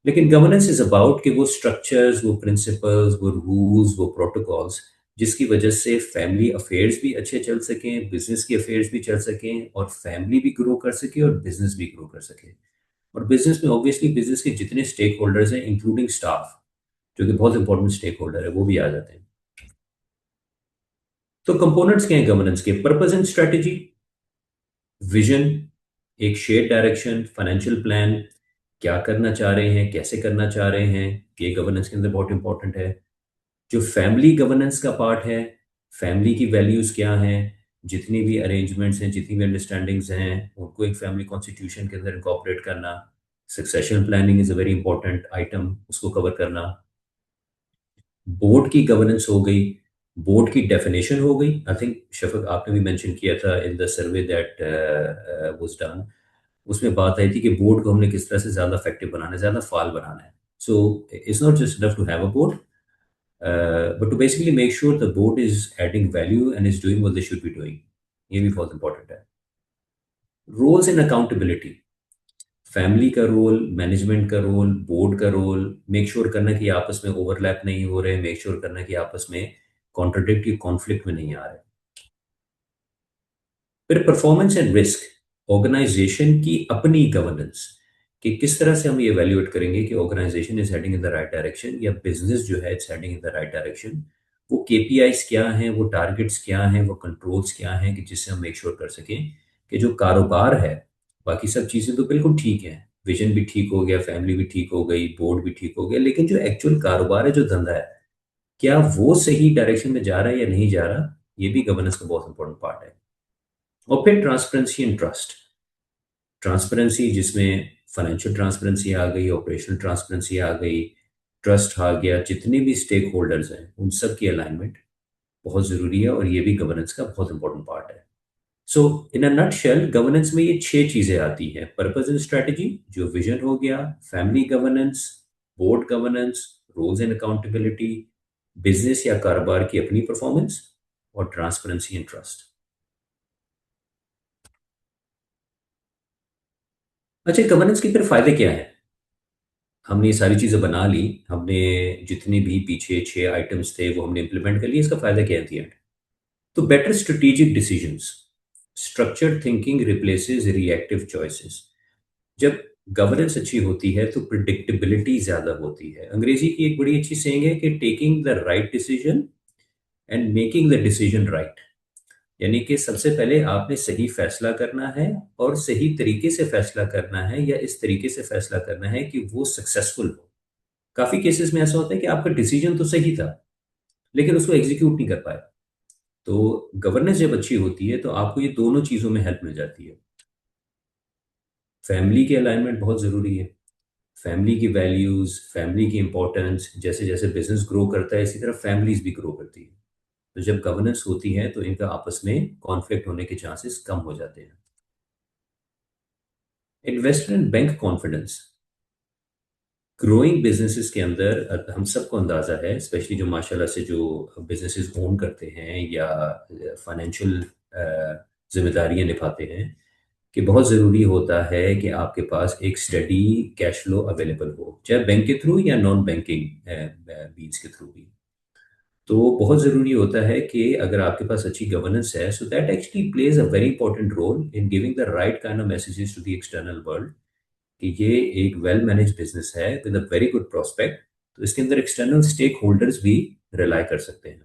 लेकिन गवर्नेंस इज अबाउट कि वो स्ट्रक्चर्स, वो प्रिंसिपल्स, वो रूल्स, वो प्रोटोकॉल्स, जिसकी वजह से फैमिली अफेयर्स भी अच्छे चल सकें, बिजनेस के अफेयर्स भी चल सकें, और फैमिली भी ग्रो कर सके और बिजनेस भी ग्रो कर सके। और बिजनेस में ऑब्वियसली बिजनेस के जितने स्टेक होल्डर्स हैं, इंक्लूडिंग स्टाफ, जो कि बहुत इंपॉर्टेंट स्टेक होल्डर है, वो भी आ जाते हैं। तो कंपोनेंट्स क्या हैं गवर्नेंस के? पर्पस एंड स्ट्रेटेजी, विजन, एक शेयर डायरेक्शन, फाइनेंशियल प्लान, क्या करना चाह रहे हैं, कैसे करना चाह रहे हैं, ये गवर्नेंस के अंदर बहुत इंपॉर्टेंट है। जो फैमिली गवर्नेंस का पार्ट है, फैमिली की वैल्यूज क्या हैं, जितनी भी अरेंजमेंट्स हैं, जितनी भी अंडरस्टैंडिंग्स हैं, उनको एक फैमिली कॉन्स्टिट्यूशन के अंदर इंकॉर्पोरेट करना। Succession planning is a very important item, उसको कवर करना। बोर्ड की गवर्नेंस हो गई, बोर्ड की डेफिनेशन हो गई। आई थिंक शफक आपने भी मेंशन किया था in the survey that was done, उसमें बात आई थी कि बोर्ड को हमने किस तरह से ज़्यादा इफेक्टिव बनाना है, ज़्यादा फाल बनाना है। So it's not just enough to have a board, but to basically make sure the board is adding value and is doing what they should be doing, ये भी बहुत इंपॉर्टेंट है। रोल्स इन अकाउंटेबिलिटी, फैमिली का role, management का role, board का role, make sure करना कि आपस में ओवरलैप नहीं हो रहे, मेक श्योर करना कि आपस में कॉन्ट्रडिक्ट कॉन्फ्लिक्ट में नहीं आ रहे। फिर परफॉर्मेंस एंड रिस्क, ऑर्गेनाइजेशन की अपनी गवर्नेंस, कि किस तरह से हम ये एवेल्युएट करेंगे कि organization is heading in the right direction, या बिजनेस जो है it's heading in the right direction. वो केपीआईज क्या हैं, वो टारगेट्स क्या हैं, वो कंट्रोल्स क्या हैं, कि जिससे हम मेक श्योर कर सकें कि जो कारोबार है, बाकी सब चीज़ें तो बिल्कुल ठीक हैं, विजन भी ठीक हो गया, फैमिली भी ठीक हो गई, बोर्ड भी ठीक हो गया, लेकिन जो एक्चुअल कारोबार है, जो धंधा है, क्या वो सही डायरेक्शन में जा रहा है या नहीं जा रहा, ये भी गवर्नेंस का बहुत इंपॉर्टेंट पार्ट है। और फिर ट्रांसपेरेंसी एंड ट्रस्ट, ट्रांसपेरेंसी जिसमें फाइनेंशियल ट्रांसपेरेंसी आ गई, ऑपरेशनल ट्रांसपेरेंसी आ गई, ट्रस्ट आ गया, जितने भी स्टेक होल्डर्स हैं उन सब की अलाइनमेंट बहुत ज़रूरी है, और ये भी गवर्नेंस का बहुत इंपॉर्टेंट पार्ट है। सो इन अ नटशेल गवर्नेंस में ये 6 चीज़ें आती हैं। पर्पस एंड स्ट्रेटजी, जो विजन हो गया, family governance, board governance, roles and accountability, business या कारोबार की अपनी परफॉर्मेंस, और ट्रांसपेरेंसी एंड ट्रस्ट। अच्छा, गवर्नेंस के फिर फायदे क्या है? हमने ये सारी चीज़ें बना ली, हमने जितने भी पीछे 6 आइटम्स थे वो हमने इम्प्लीमेंट कर लिए, इसका फायदा क्या है? तो better strategic decisions, structured thinking replaces reactive choices. जब गवर्नेंस अच्छी होती है तो प्रिडिक्टेबिलिटी ज़्यादा होती है। अंग्रेजी की एक बड़ी अच्छी सेइंग है कि taking the right decision and making the decision right, यानी कि सबसे पहले आपने सही फैसला करना है, और सही तरीके से फैसला करना है, या इस तरीके से फैसला करना है कि वो सक्सेसफुल हो। काफी केसेस में ऐसा होता है कि आपका डिसीजन तो सही था, लेकिन उसको एग्जीक्यूट नहीं कर पाए। तो गवर्नेंस जब अच्छी होती है तो आपको ये दोनों चीजों में हेल्प मिल जाती है। फैमिली की अलाइनमेंट बहुत जरूरी है, फैमिली की वैल्यूज, फैमिली की इंपॉर्टेंस, जैसे जैसे बिजनेस ग्रो करता है इसी तरह फैमिलीज भी ग्रो करती है। तो जब गवर्नेंस होती है तो इनका आपस में कॉन्फ्लिक्ट होने के चांसेस कम हो जाते हैं। Investor and bank confidence, growing businesses के अंदर हम सबको अंदाज़ा है, स्पेशली जो माशाल्लाह से जो बिजनेसेस ओन करते हैं या फाइनेंशियल जिम्मेदारियां निभाते हैं, कि बहुत ज़रूरी होता है कि आपके पास एक स्टडी कैश फ्लो अवेलेबल हो, चाहे बैंक के थ्रू या नॉन बैंकिंग मीन्स के थ्रू भी। तो बहुत ज़रूरी होता है कि अगर आपके पास अच्छी गवर्नेंस है, so that actually plays a very important role in giving the right kind of messages to the external world, कि ये एक वेल मैनेज बिजनेस है with a very good prospect. तो इसके अंदर एक्सटर्नल स्टेक होल्डर्स भी rely कर सकते हैं।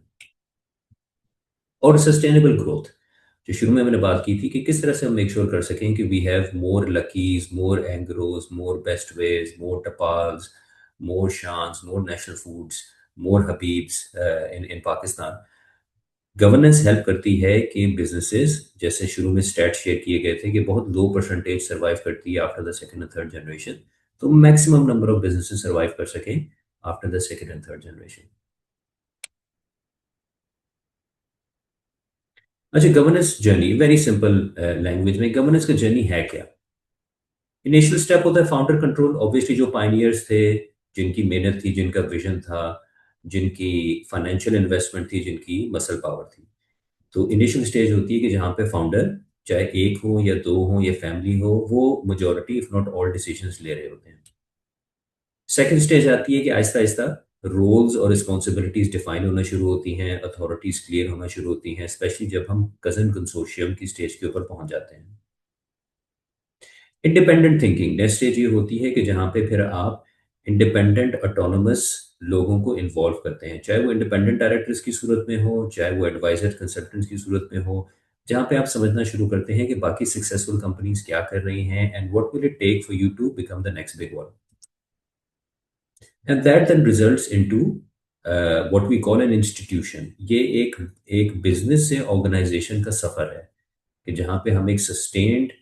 और सस्टेनेबल ग्रोथ, जो शुरू में मैंने बात की थी कि किस तरह से हम मेक श्योर कर सकें कि we have more Luckys, more Engros, more Bestways, more Tapals, more Shans, more National Foods, more Habibs in Pakistan. Governance help करती है कि बिजनेसेस, जैसे शुरू में स्टैट शेयर किए गए थे कि बहुत लो परसेंटेज सर्वाइव करती है after the second and third generation, तो maximum number of businesses survive कर सकें after the second and third generation. अच्छा, governance journey, very simple language में गवर्नेंस का जर्नी है क्या? इनिशियल स्टेप होता है फाउंडर कंट्रोल। ऑब्वियसली जो पाइनियर्स थे, जिनकी मेहनत थी, जिनका विजन था, जिनकी फाइनेंशियल इन्वेस्टमेंट थी, जिनकी मसल पावर थी, तो इनिशियल स्टेज होती है कि जहाँ पे फाउंडर, चाहे एक हो या दो हो या फैमिली हो, वो majority if not all decisions ले रहे होते हैं। सेकंड स्टेज आती है कि आहिस्ता आहिस्ता रोल्स और रिस्पॉन्सिबिलिटीज डिफाइन होना शुरू होती हैं, अथॉरिटीज क्लियर होना शुरू होती हैं, स्पेशली जब हम कजन कंसोर्शियम की स्टेज के ऊपर पहुंच जाते हैं। इंडिपेंडेंट थिंकिंग नेक्स्ट स्टेज ये होती है कि जहाँ पे फिर आप इंडिपेंडेंट ऑटोनोमस लोगों को इन्वॉल्व करते हैं, चाहे वो इंडिपेंडेंट डायरेक्टर्स की सूरत में हो, चाहे वो एडवाइजर कंसल्टेंट्स की सूरत में हो, जहाँ पे आप समझना शुरू करते हैं कि बाकी सक्सेसफुल कंपनीज क्या कर रही हैं and what will it take for you to become the next big one. And that then results into what we call an institution. ये एक बिजनेस से ऑर्गेनाइजेशन का सफर है कि जहाँ पे हम एक sustained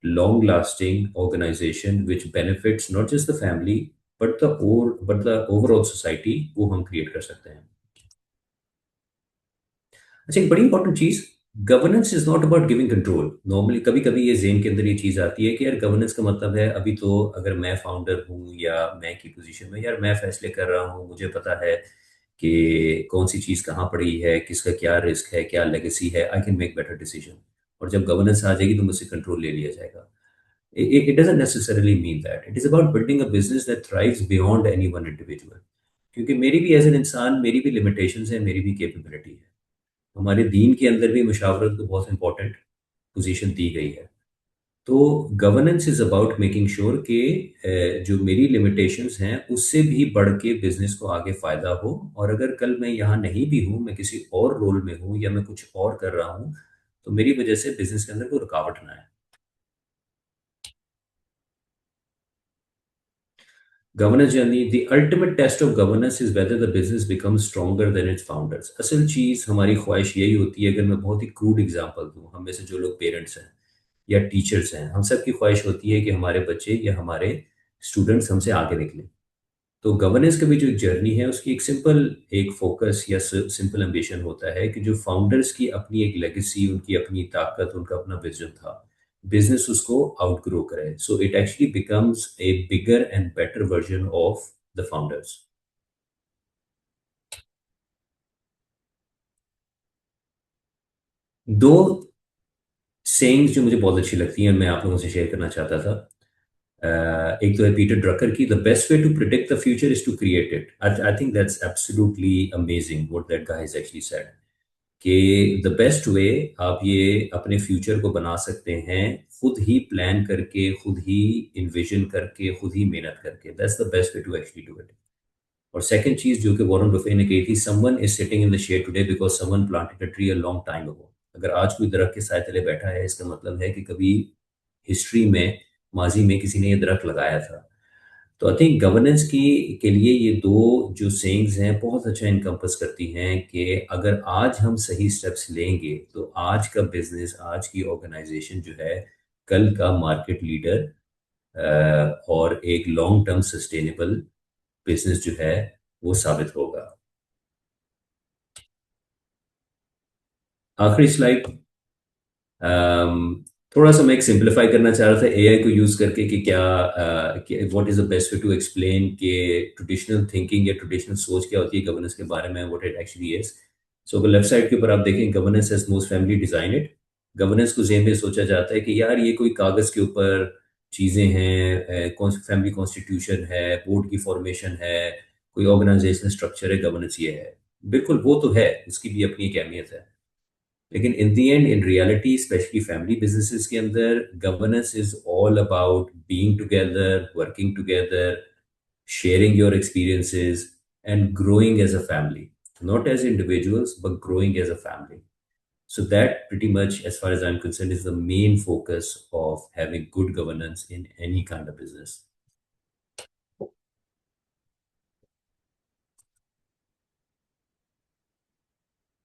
long lasting organization which benefits not just the family but the overall society, वो हम क्रिएट कर सकते हैं। अच्छा, एक बड़ी इंपॉर्टेंट चीज, governance is not about giving control. Normally कभी कभी ये जेन के अंदर ये चीज आती है कि यार गवर्नेंस का मतलब है अभी तो अगर मैं फाउंडर हूँ या मैं की पोजीशन में, यार मैं फैसले कर रहा हूँ, मुझे पता है कि कौन सी चीज कहाँ पड़ी है, किसका क्या रिस्क है, क्या लेगेसी है, I can make better decision, और जब गवर्नेंस आ जाएगी तो मुझसे कंट्रोल ले लिया जाएगा। It doesn't necessarily mean that. It is about building a business that thrives beyond any one individual. क्योंकि मेरी भी एज एन इंसान, मेरी भी लिमिटेशंस है, मेरी भी कैपेबिलिटी है। हमारे दीन के अंदर भी मुशावरत को बहुत इंपॉर्टेंट पोजीशन दी गई है। तो governance is about making sure कि जो मेरी लिमिटेशंस हैं उससे भी बढ़ के बिजनेस को आगे फायदा हो, और अगर कल मैं यहाँ नहीं भी हूँ, मैं किसी और रोल में हूँ या मैं कुछ और कर रहा हूँ, तो मेरी वजह से बिजनेस के अंदर कोई रुकावट ना आए। Governance journey, the ultimate test of governance is whether the business becomes stronger than its founders. असल चीज़ हमारी ख्वाहिश यही होती है, अगर मैं बहुत ही क्रूड एग्जांपल दूं, हम में से जो लोग पेरेंट्स हैं या टीचर्स हैं, हम सब की ख्वाहिश होती है कि हमारे बच्चे या हमारे स्टूडेंट्स हमसे आगे निकलें। तो गवर्नेंस का भी जो जर्नी है उसकी एक सिंपल एक फोकस या सिंपल एम्बिशन होता है कि जो फाउंडर्स की अपनी एक लेगेसी, उनकी अपनी ताकत, उनका अपना विजन था, बिजनेस उसको आउटग्रो करे, so it actually becomes a bigger and better version of the founders. दो सेइंग्स जो मुझे बहुत अच्छी लगती हैं, मैं आप लोगों से शेयर करना चाहता था। एक तो है पीटर ड्रकर की, the best way to predict the future is to create it. I think that's absolutely amazing what that guy has actually said, कि द बेस्ट वे आप ये अपने फ्यूचर को बना सकते हैं खुद ही प्लान करके, खुद ही इन्विजन करके, खुद ही मेहनत करके। That's the best way to actually do it. और सेकंड चीज जो कि वॉरेन बफे ने कही थी, someone is sitting in the shade today because someone planted a tree a long time ago. अगर आज कोई दरख्त के साय तले बैठा है, इसका मतलब है कि कभी हिस्ट्री में, माजी में किसी ने ये दरख्त लगाया था। तो आई थिंक गवर्नेंस की के लिए ये दो जो सेइंग्स हैं बहुत अच्छा इनकम्पस करती हैं कि अगर आज हम सही स्टेप्स लेंगे तो आज का बिजनेस, आज की ऑर्गेनाइजेशन जो है, कल का मार्केट लीडर और एक लॉन्ग टर्म सस्टेनेबल बिजनेस जो है वो साबित होगा। आखिरी स्लाइड, थोड़ा सा मैं एक सिंप्लीफाई करना चाह रहा था एआई को यूज करके कि क्या what is the best way to explain कि ट्रेडिशनल थिंकिंग या ट्रेडिशनल सोच क्या होती है गवर्नेंस के बारे में, what it actually is. So अगर लेफ्ट साइड के ऊपर आप देखें, governance as most family design it. Governance को ज़हन में सोचा जाता है कि यार ये कोई कागज के ऊपर चीजें हैं, फैमिली कॉन्स्टिट्यूशन है, बोर्ड की फॉर्मेशन है, कोई ऑर्गेनाइजेशनल स्ट्रक्चर है, गवर्नेंस ये है। बिल्कुल वो तो है, उसकी भी अपनी एक अहमियत है, लेकिन in the end, in reality, specially family businesses के अंदर, governance is all about being together, working together, sharing your experiences, and growing as a family, not as individuals but growing as a family. So that pretty much, as far as I'm concerned, is the main focus of having good governance in any kind of business.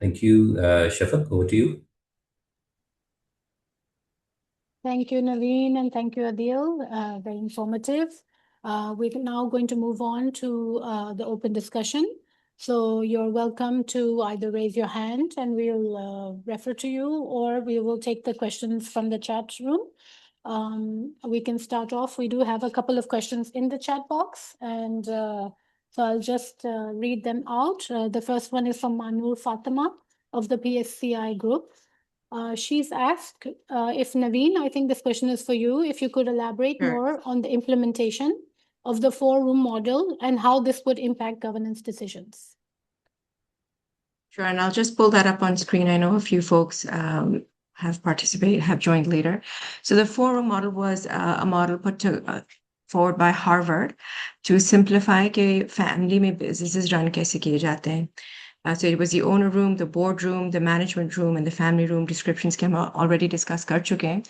Thank you. Shafaq, over to you. Thank you, Naveen, and thank you, Adeel. Very informative. We're now going to move on to the open discussion. So you're welcome to either raise your hand and we'll refer to you, or we will take the questions from the chat room. We can start off. We do have a couple of questions in the chat box, and so I'll just read them out. The first one is from Manur Fatima of the PSCI group. She's asked if Naveen, I think this question is for you, if you could elaborate Sure. more on the implementation of the four-room model and how this would impact governance decisions. Sure, and I'll just pull that up on screen. I know a few folks have joined later. So the four-room model was a model put forward by Harvard to simplify कि family में businesses run कैसे किए जाते हैं. So it was the owner room, the board room, the management room, and the family room. Descriptions के हम already discussed कर चुके हैं.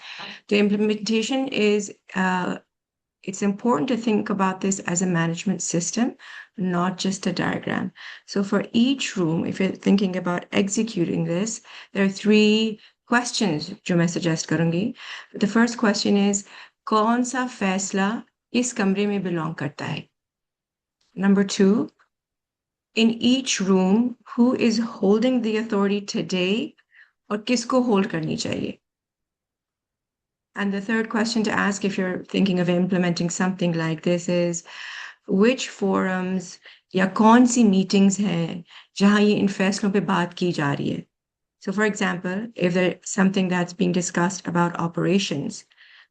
The implementation is it's important to think about this as a management system, not just a diagram. So for each room, if you're thinking about executing this, there are three questions जो मैं suggest करूँगी. The first question is, कौन सा फैसला इस कमरे में belong करता है? Number two, in each room, who is holding the authority today और किसको hold करनी चाहिए? And the third question to ask if you're thinking of implementing something like this is, which forums या कौन सी meetings हैं जहाँ ये इन फैसलों पे बात की जा रही है? So for example, if there's something that's being discussed about operations,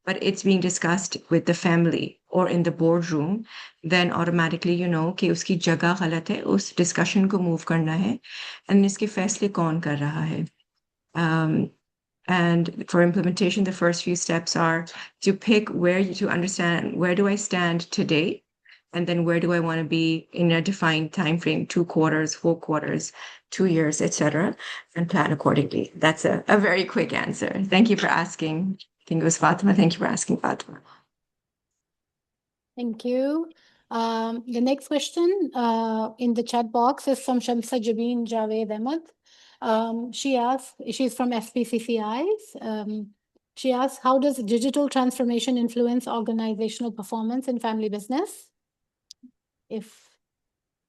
but it's being discussed with the family or in the boardroom, then automatically you know कि उसकी जगह गलत है, उस discussion को move करना है, and इसके फैसले कौन कर रहा है? And for implementation, the first few steps are to pick to understand where do I stand today, and then where do I want to be in a defined time frame, 2 quarters, 4 quarters, 2 years, etc., and plan accordingly. That's a very quick answer. Thank you for asking. I think it was Fatima. Thank you for asking, Fatima. Thank you. The next question in the chat box is from Shamsa Jabeen Javed Ahmed. She's from SPCCIs. She asks, how does digital transformation influence organizational performance in family business?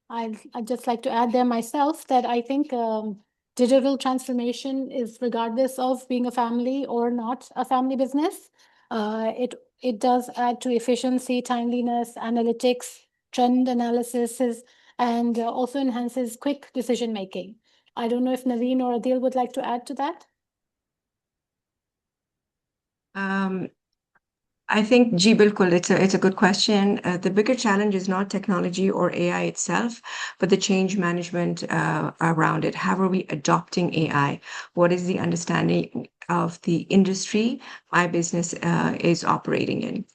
I'd just like to add there myself that I think digital transformation is, regardless of being a family or not a family business, it does add to efficiency, timeliness, analytics, trend analysis, and also enhances quick decision making. I don't know if Naveen or Adeel would like to add to that. I think, Ji, bilkul, it's a good question. The bigger challenge is not technology or AI itself, but the change management around it. How are we adopting AI? What is the understanding of the industry my business is operating in?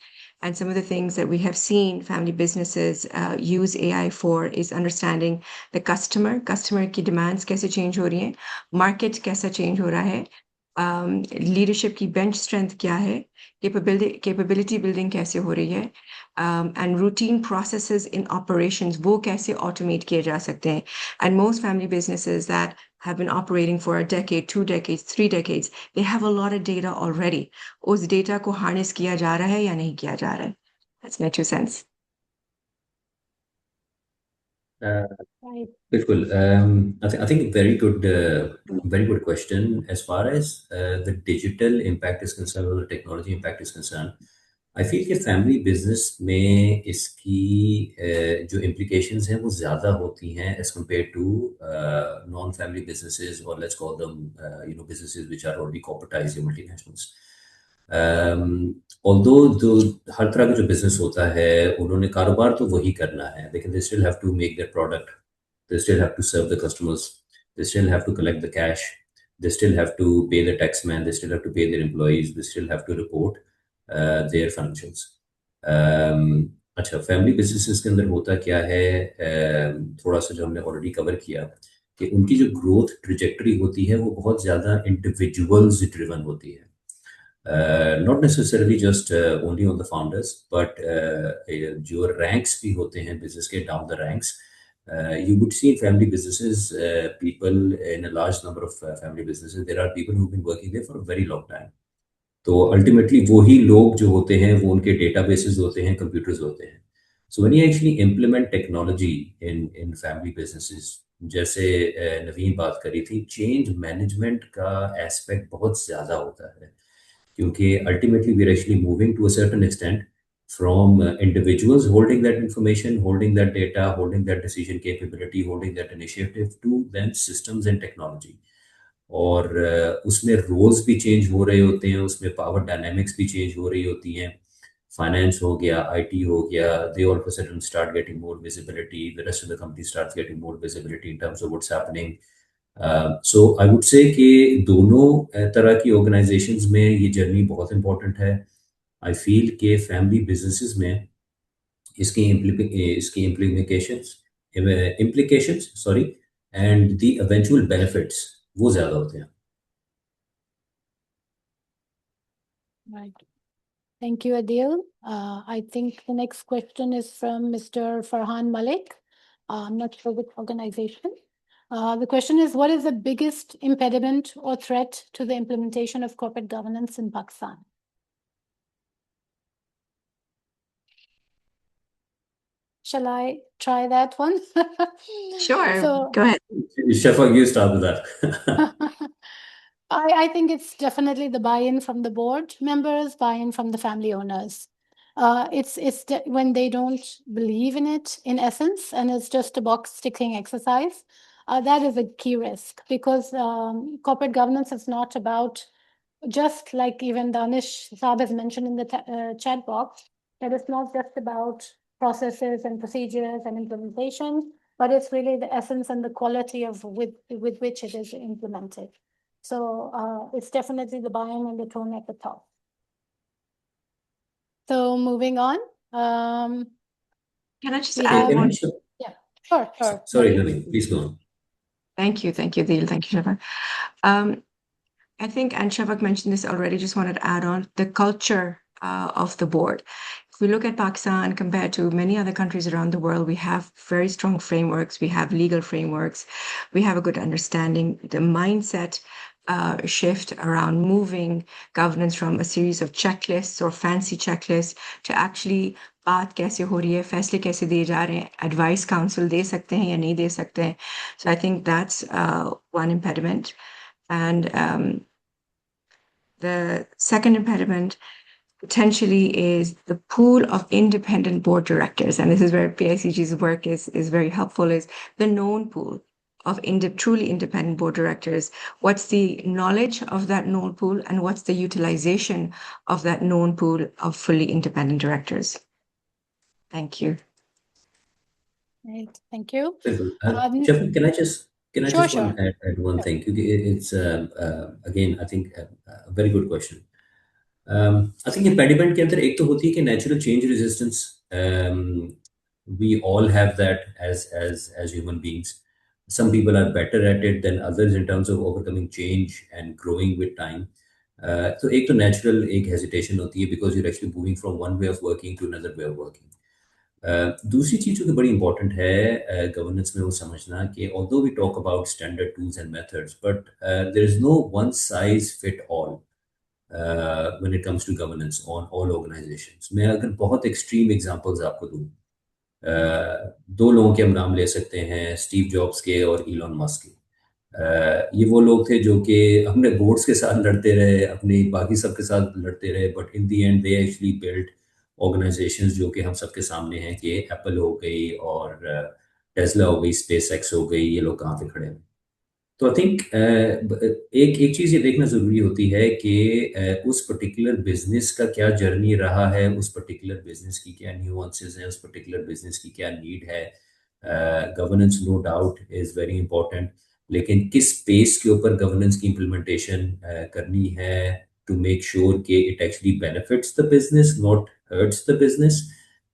And some of the things that we have seen family businesses use AI for is understanding the customer की demands कैसे change हो रही हैं, market कैसा change हो रहा है, leadership की bench strength क्या है, capability building कैसे हो रही है, and routine processes in operations वो कैसे automate किए जा सकते हैं. And most family businesses that have been operating for a decade, 2 decades, 3 decades, they have a lot of data already. उस data को harness किया जा रहा है या नहीं किया जा रहा है? That's my 2 cents. Right. Bilkul. I think very good question. As far as the digital impact is concerned or the technology impact is concerned, I feel कि family business में इसकी जो implications हैं वो ज़्यादा होती हैं as compared to non-family businesses, or let's call them businesses which are already corporatized or multinationals. Although जो हर तरह का जो business होता है उन्होंने कारोबार तो वही करना है, लेकिन they still have to make their product, they still have to serve the customers, they still have to collect the cash, they still have to pay the taxman, they still have to pay their employees, they still have to report their functions. अच्छा, family businesses के अंदर होता क्या है, थोड़ा सा जो हमने ऑलरेडी कवर किया कि उनकी जो ग्रोथ ट्रिजेक्टरी होती है वो बहुत ज़्यादा इंडिविजुअल्स ड्रिवन होती है, not necessarily just only on the founders, but जो रैंक्स भी होते हैं बिजनेस के, down the ranks, you would see in family businesses, people in a large number of family businesses, there are people who've been working there for a very long time. तो ultimately वही लोग जो होते हैं वो उनके databases होते हैं, कंप्यूटर्स होते हैं. So when you actually implement technology in family businesses, जैसे नवीन बात करी थी, चेंज मैनेजमेंट का एस्पेक्ट बहुत ज़्यादा होता है, क्योंकि ultimately we are actually moving to a certain extent from individuals holding that information, holding that data, holding that decision capability, holding that initiative, to then systems and technology. और उसमें roles भी change हो रहे होते हैं, उसमें power dynamics भी change हो रही होती हैं. फाइनेंस हो गया, आईटी हो गया, they all of a sudden start getting more visibility, the rest of the company start getting more visibility in terms of what's happening. So I would से कि दोनों तरह की ऑर्गेनाइजेशंस में ये जर्नी बहुत इंपॉर्टेंट है. आई फील के फैमिली बिजनेसेस में इसकी implications sorry and the eventual benefits वो ज़्यादा होते हैं. Right. Thank you, Adeel. I think the next question is from Mr. Farhan Malik. I'm not sure which organization. The question is, what is the biggest impediment or threat to the implementation of corporate governance in Pakistan? Shall I try that one? Sure, go ahead. Shafaq, you start with that. I think it's definitely the buy-in from the board members, buy-in from the family owners. It's when they don't believe in it, in essence, and it's just a box-ticking exercise. That is a key risk, because corporate governance is not about, just like even Danish Saab has mentioned in the chat box, that it's not just about processes and procedures and implementation, but it's really the essence and the quality of with which it is implemented. So it's definitely the buy-in and the tone at the top. So moving on. Can I just add one? Yeah, sure. Sorry, Naveen, please go on. Thank you, Adeel. Thank you, Shafaq. I think, and Shafaq mentioned this already, just wanted to add on the culture of the board. If we look at Pakistan compared to many other countries around the world, we have very strong frameworks. We have legal frameworks. We have a good understanding. The mindset shift around moving governance from a series of checklists or fancy checklists to actually बात कैसे हो रही है, फैसले कैसे दिए जा रहे हैं, एडवाइस काउंसिल दे सकते हैं या नहीं दे सकते हैं. So I think that's one impediment. And the second impediment potentially is the pool of independent board directors. And this is where PICG's work is very helpful, is the known pool of truly independent board directors. What's the knowledge of that known pool, and what's the utilization of that known pool of fully independent directors? Thank you. Right, thank you. Shafaq, can I just Sure. add one thing? It's again, I think a very good question. I think impediment के अंदर एक तो होती है कि natural change resistance. We all have that as human beings. Some people are better at it than others in terms of overcoming change and growing with time. तो एक तो natural एक hesitation होती है, because you're actually moving from one way of working to another way of working. दूसरी चीज़ जो कि बड़ी इंपॉर्टेंट है गवर्नेंस में वो समझना कि although we talk about standard tools and methods, but there is no one size fit all when it comes to governance on all organizations. मैं अगर बहुत एक्सट्रीम एग्जांपल्स आपको दूं, दो लोगों के हम नाम ले सकते हैं, स्टीव जॉब्स के और इलॉन मस्क के. ये वो लोग थे जो कि अपने बोर्ड्स के साथ लड़ते रहे, अपने बाकी सबके साथ लड़ते रहे, but in the and they actually build organisations जो कि हम सबके सामने हैं, कि एप्पल हो गई और टेस्ला हो गई, स्पेस एक्स हो गई, ये लोग कहाँ पे खड़े हैं. तो आई थिंक एक चीज़ ये देखना ज़रूरी होती है कि उस पर्टिकुलर बिजनेस का क्या जर्नी रहा है, उस पर्टिकुलर बिजनेस की क्या न्यूएंसेस हैं, उस पर्टिकुलर बिजनेस की क्या नीड है. Governance no doubt is very important, लेकिन किस पेस के ऊपर गवर्नेंस की इम्प्लीमेंटेशन करनी है टू मेक श्योर कि it actually benefits the business, not hertz the business.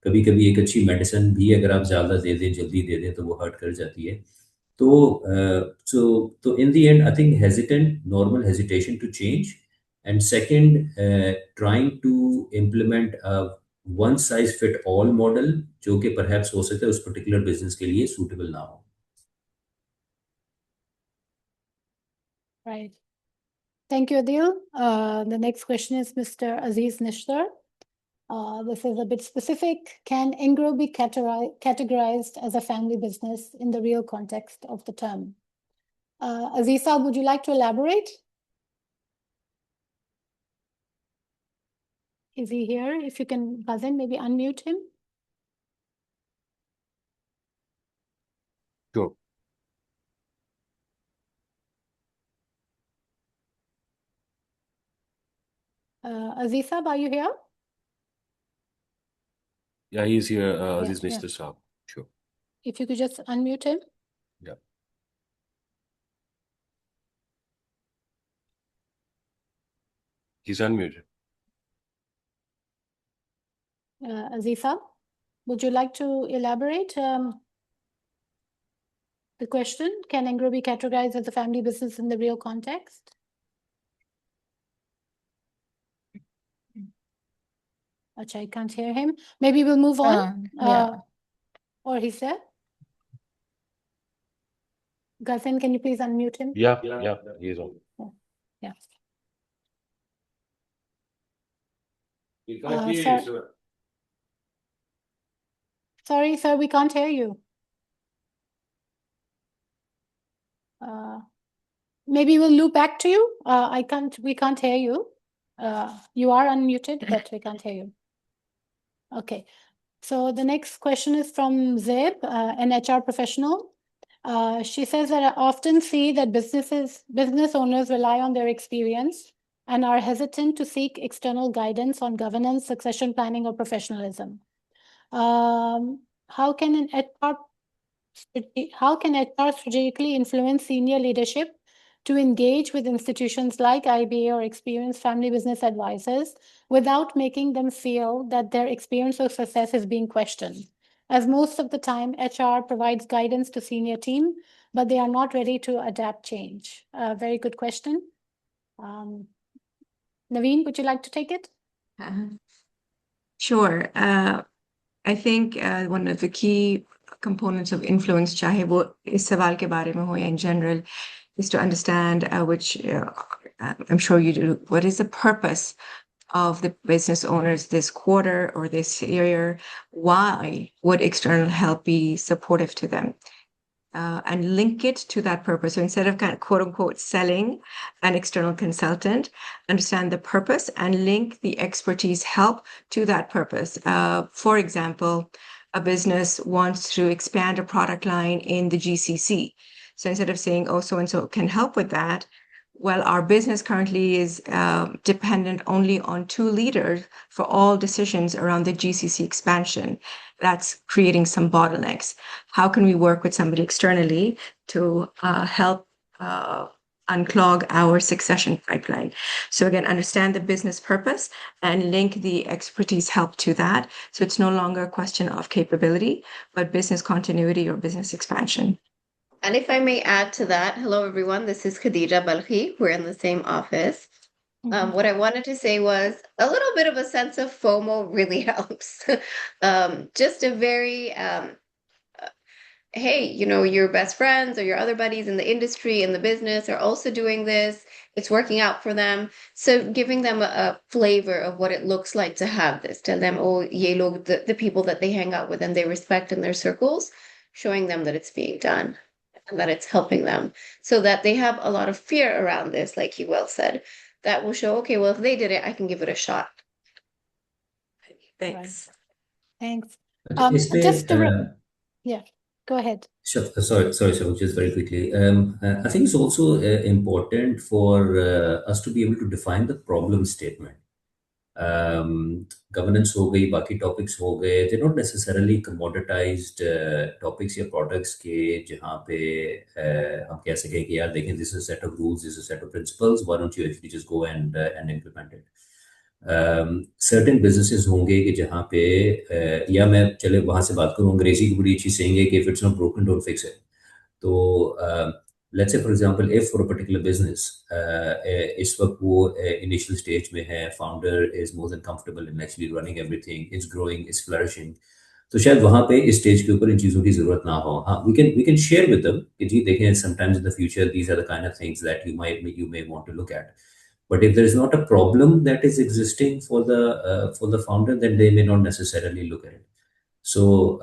कभी कभी एक अच्छी मेडिसिन भी अगर आप ज़्यादा दे दें, जल्दी दे दें, तो वो हर्ट कर जाती है. So in the end, I think normal hesitation to change, and second, trying to implement a one size fit all model, जो कि perhaps हो सकता है उस particular business के लिए suitable ना हो. Right. Thank you, Adeel. The next question is Mr. Aziz Nishtar. This is a bit specific. Can Engro be categorized as a family business in the real context of the term? Aziza, would you like to elaborate? Is he here? If you can, Azim, maybe unmute him. Sure. Aziza, are you here? Yeah, he's here. Yeah, Aziz yeah. Nishtar Saab. Sure. If you could just unmute him. Yeah. He's unmuted. Aziza, would you like to elaborate the question? Can Engro be categorized as a family business in the real context? Achha, I can't hear him. Maybe we'll move on. Yeah. Or he's there? Ghassan, can you please unmute him? Yeah, he's on. Yeah. We can't hear you, sir. Sorry, sir, we can't hear you. Maybe we'll loop back to you. We can't hear you. You are unmuted, but we can't hear you. Okay. So the next question is from Zeb, an HR professional. She says that I often see that business owners rely on their experience and are hesitant to seek external guidance on governance, succession planning, or professionalism. How can HR strategically influence senior leadership to engage with institutions like IBA or experienced family business advisors without making them feel that their experience or success is being questioned? As most of the time, HR provides guidance to senior team, but they are not ready to adapt change. Very good question. Naveen, would you like to take it? Sure. I think one of the key components of influence, चाहे वो इस सवाल के बारे में हो या in general, is to understand which I'm sure you do. What is the purpose of the business owners this quarter or this year? Why would external help be supportive to them? And link it to that purpose. So instead of kind of quote unquote selling an external consultant, understand the purpose and link the expertise help to that purpose. For example, a business wants to expand a product line in the GCC. So instead of saying, oh, so-and-so can help with that, well, our business currently is dependent only on 2 leaders for all decisions around the GCC expansion. That's creating some bottlenecks. How can we work with somebody externally to help unclog our succession pipeline? So again, understand the business purpose and link the expertise help to that. So it's no longer a question of capability, but business continuity or business expansion. And if I may add to that, hello everyone, this is Khadija Balkhi. We're in the same office. What I wanted to say was a little bit of a sense of FOMO really helps. Just a very, hey, you know, your best friends or your other buddies in the industry, in the business are also doing this. It's working out for them. So giving them a flavor of what it looks like to have this. Tell them, oh, ye log, the people that they hang out with and they respect in their circles, showing them that it's being done. And that it's helping them, so that they have a lot of fear around this, like you well said, that will show, okay, well, if they did it, I can give it a shot. Thanks. Right. Thanks. Yeah, go ahead. Sorry, just very quickly. I think it's also important for us to be able to define the problem statement. Governance हो गई, बाकी topics हो गए, they're not necessarily commoditized topics या products के जहाँ पे हम कह सकें कि यार देखें, this is a set of rules, this is a set of principles, why don't you actually just go and implement it. Certain businesses होंगे कि जहाँ पे या मैं चले वहाँ से बात करूँ, अंग्रेजी की बड़ी अच्छी saying है कि if it's not broken, don't fix it. तो let's say for example if for a particular business इस वक्त वो initial stage में है, founder is more than comfortable in actually running everything, it's growing, it's flourishing, तो शायद वहाँ पे इस स्टेज के ऊपर इन चीज़ों की ज़रूरत ना हो. हाँ, we can share with them कि जी देखें, sometimes in the future these are the kind of things that you may want to look at. But if there is not a problem that is existing for the founder, then they may not necessarily look at it. So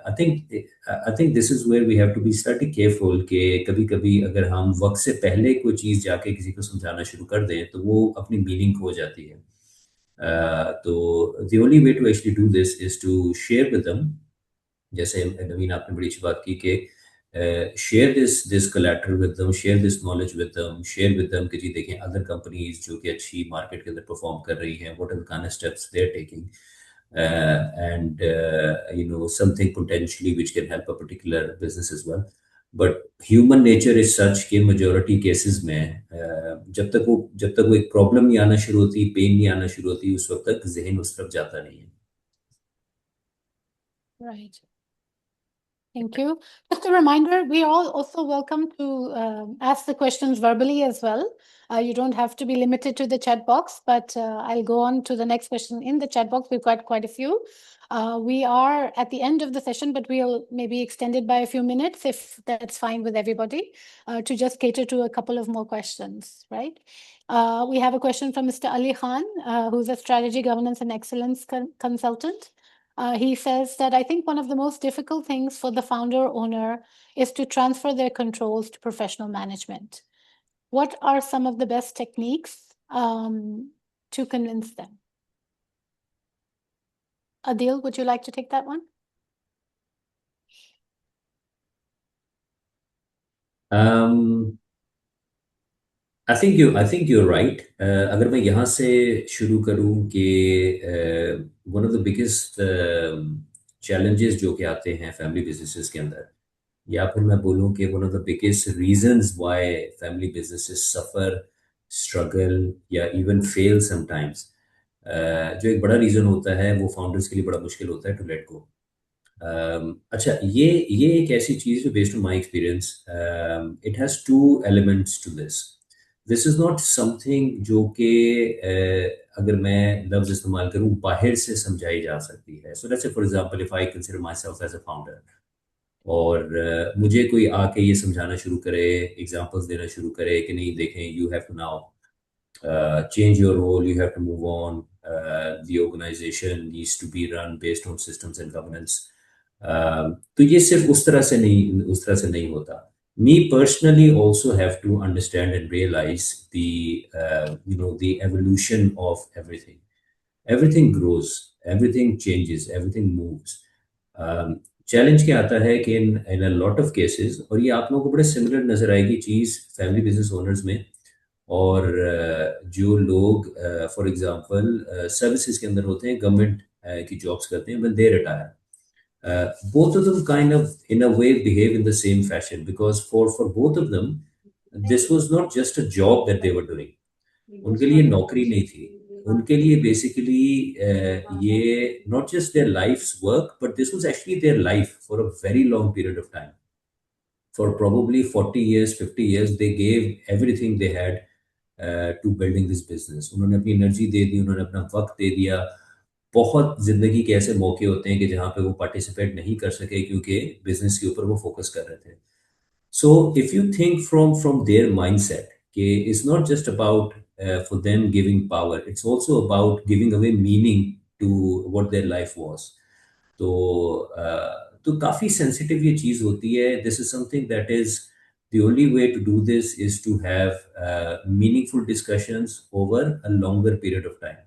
I think this is where we have to be slightly careful कि कभी-कभी अगर हम वक्त से पहले कोई चीज़ जाके किसी को समझाना शुरू कर दें तो वो अपनी मीनिंग खो जाती है. तो the only way to actually do this is to share with them. जैसे नवीन आपने बड़ी अच्छी बात की कि share this collateral with them, share this knowledge with them, share with them कि जी देखें other companies जो कि अच्छी market के अंदर perform कर रही हैं, what are the kind of steps they're taking, and something potentially which can help a particular business as well. But human nature is such कि majority cases में जब तक वो एक problem नहीं आना शुरू होती, pain नहीं आना शुरू होती, उस वक्त तक ज़हन उस तरफ जाता नहीं है. Right. Thank you. Just a reminder, we are all also welcome to ask the questions verbally as well. You don't have to be limited to the chat box, but I'll go on to the next question in the chat box. We've got quite a few. We are at the end of the session, but we'll maybe extend it by a few minutes if that's fine with everybody, to just cater to a couple of more questions, right? We have a question from Mr. Ali Khan, who's a strategy, governance, and excellence consultant. He says that I think one of the most difficult things for the founder or owner is to transfer their controls to professional management. What are some of the best techniques to convince them? Adeel, would you like to take that one? I think you're right. अगर मैं यहाँ से शुरू करूँ कि one of the biggest challenges जो कि आते हैं family businesses के अंदर, या फिर मैं बोलूँ कि one of the biggest reasons why family businesses suffer, struggle या even fail sometimes, जो एक बड़ा reason होता है वो founders के लिए बड़ा मुश्किल होता है to let go. अच्छा, ये एक ऐसी चीज़ है based on my experience, it has two elements to this. This is not something जो कि अगर मैं लफ्ज़ इस्तेमाल करूँ बाहर से समझाई जा सकती है. So let's say for example if I consider myself as a founder और मुझे कोई आके ये समझाना शुरू करे, एग्जांपल्स देना शुरू करे कि नहीं देखें, you have to now change your role, you have to move on, the organization needs to be run based on systems and governance. तो ये सिर्फ उस तरह से नहीं होता. Me personally also have to understand and realize the evolution of everything. Everything grows, everything changes, everything moves. Challenge क्या आता है कि इन अ लॉट ऑफ केसेस, और ये आप लोगों को बड़े सिमिलर नजर आएगी चीज़ फैमिली बिजनेस ओनर्स में और जो लोग फॉर एग्जांपल सर्विसेज के अंदर होते हैं, गवर्नमेंट की जॉब्स करते हैं, when they retire, both of them kind of in a way behave in the same fashion because for both of them this was not just a job that they were doing. उनके लिए नौकरी नहीं थी, उनके लिए basically ये not just their life's work but this was actually their life for a very long period of time. For probably 40 years, 50 years, they gave everything they had to building this business. उन्होंने अपनी energy दे दी, उन्होंने अपना वक्त दे दिया. बहुत जिंदगी के ऐसे मौके होते हैं कि जहाँ पे वो पार्टिसिपेट नहीं कर सके क्योंकि बिजनेस के ऊपर वो फोकस कर रहे थे. So if you think from their mindset, it's not just about for them giving power, it's also about giving away meaning to what their life was. तो काफ़ी sensitive ये चीज़ होती है. This is something that is the only way to do this is to have meaningful discussions over a longer period of time.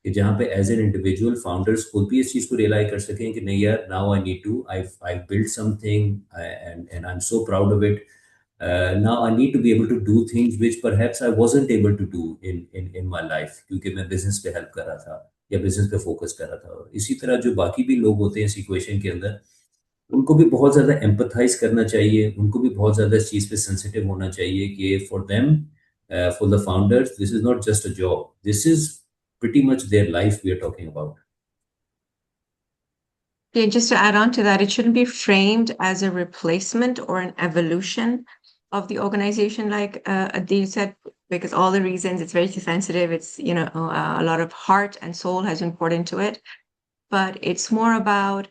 कि जहाँ पे as an individual founders खुद भी इस चीज़ को रियलाइज कर सकें कि नहीं यार, now I need to, I build something and I am so proud of it. Now I need to be able to do things which perhaps I wasn't able to do in my life क्योंकि मैं business पे help कर रहा था या business पे focus कर रहा था. और इसी तरह जो बाकी भी लोग होते हैं इस इक्वेशन के अंदर, उनको भी बहुत ज़्यादा एम्पथाइज करना चाहिए, उनको भी बहुत ज़्यादा इस चीज़ पे सेंसिटिव होना चाहिए कि for them, for the founders, this is not just a job. This is pretty much their life we are talking about. Yeah, just to add on to that, it shouldn't be framed as a replacement or an evolution of the organization, like Adeel said, because all the reasons it's very sensitive. It's, a lot of heart and soul has been poured into it. But it's more about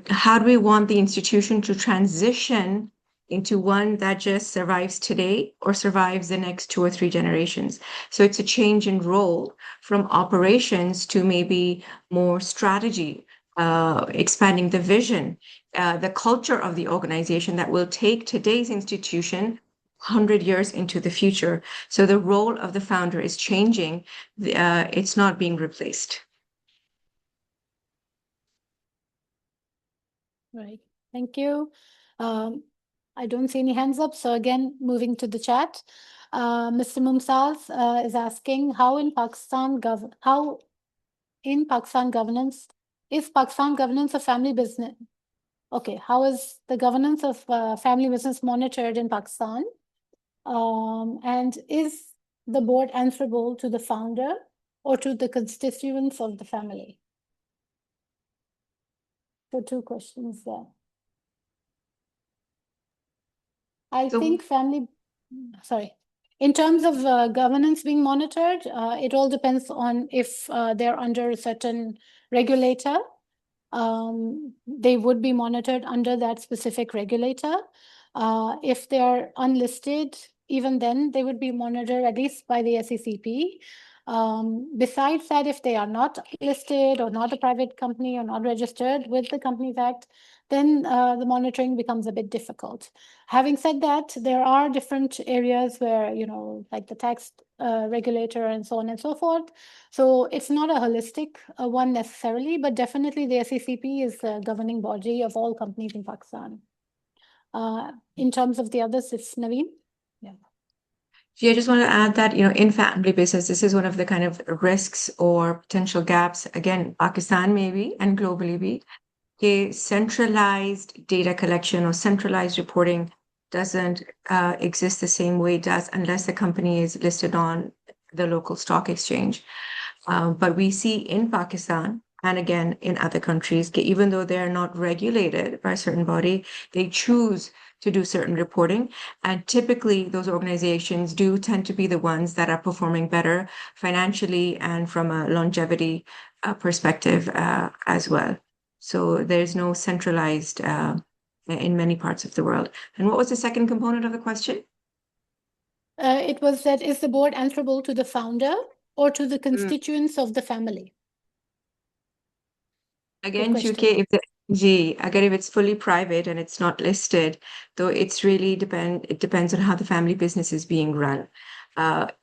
how do we want the institution to transition into one that just survives today or survives the next 2 or 3 generations. So it's a change in role from operations to maybe more strategy, expanding the vision, the culture of the organization that will take today's institution 100 years into the future. So the role of the founder is changing. It's not being replaced. Right. Thank you. I don't see any hands up. So again, moving to the chat, Mr. Mumtaz is asking how in Pakistan governance is Pakistan governance of family business? Okay, how is the governance of family business monitored in Pakistan? And is the board answerable to the founder or to the constituents of the family? So 2 questions there. I think sorry. In terms of governance being monitored, it all depends on if they're under a certain regulator. They would be monitored under that specific regulator. If they're unlisted, even then they would be monitored at least by the SECP. Besides that, if they are not listed or not a private company or not registered with the Companies Act, then the monitoring becomes a bit difficult. Having said that, there are different areas where, like the tax regulator and so on and so forth. So it's not a holistic one necessarily, but definitely the SECP is the governing body of all companies in Pakistan. In terms of the others, it's Naveen. Yeah. Yeah, I just want to add that, in family business, this is one of the kind of risks or potential gaps, again, Pakistan maybe and globally be. A centralized data collection or centralized reporting doesn't exist the same way it does unless the company is listed on the local stock exchange. But we see in Pakistan and again in other countries, even though they're not regulated by a certain body, they choose to do certain reporting. And typically those organizations do tend to be the ones that are performing better financially and from a longevity perspective as well. So there's no centralized in many parts of the world. And what was the second component of the question? It was that is the board answerable to the founder or to the constituents of the family? Again, Chuke, if it's fully private and it's not listed, though it depends on how the family business is being run.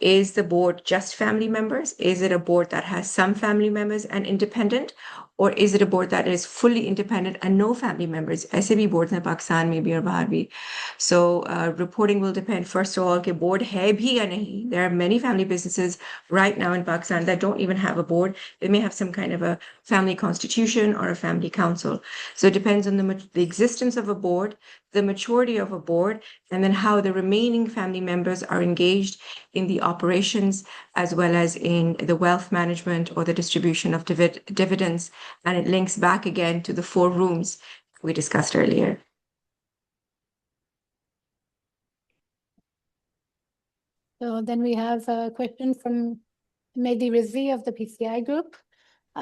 Is the board just family members? Is it a board that has some family members and independent? Or is it a board that is fully independent and no family members? SAB boards in Pakistan maybe or bahar bhi. So reporting will depend, first of all, कि board hai bhi ya nahi. There are many family businesses right now in Pakistan that don't even have a board. They may have some kind of a family constitution or a family council. So it depends on the existence of a board, the maturity of a board, and then how the remaining family members are engaged in the operations as well as in the wealth management or the distribution of dividends. And it links back again to the 4 rooms we discussed earlier. So then we have a question from Mehdi Rizvi of the PCI group.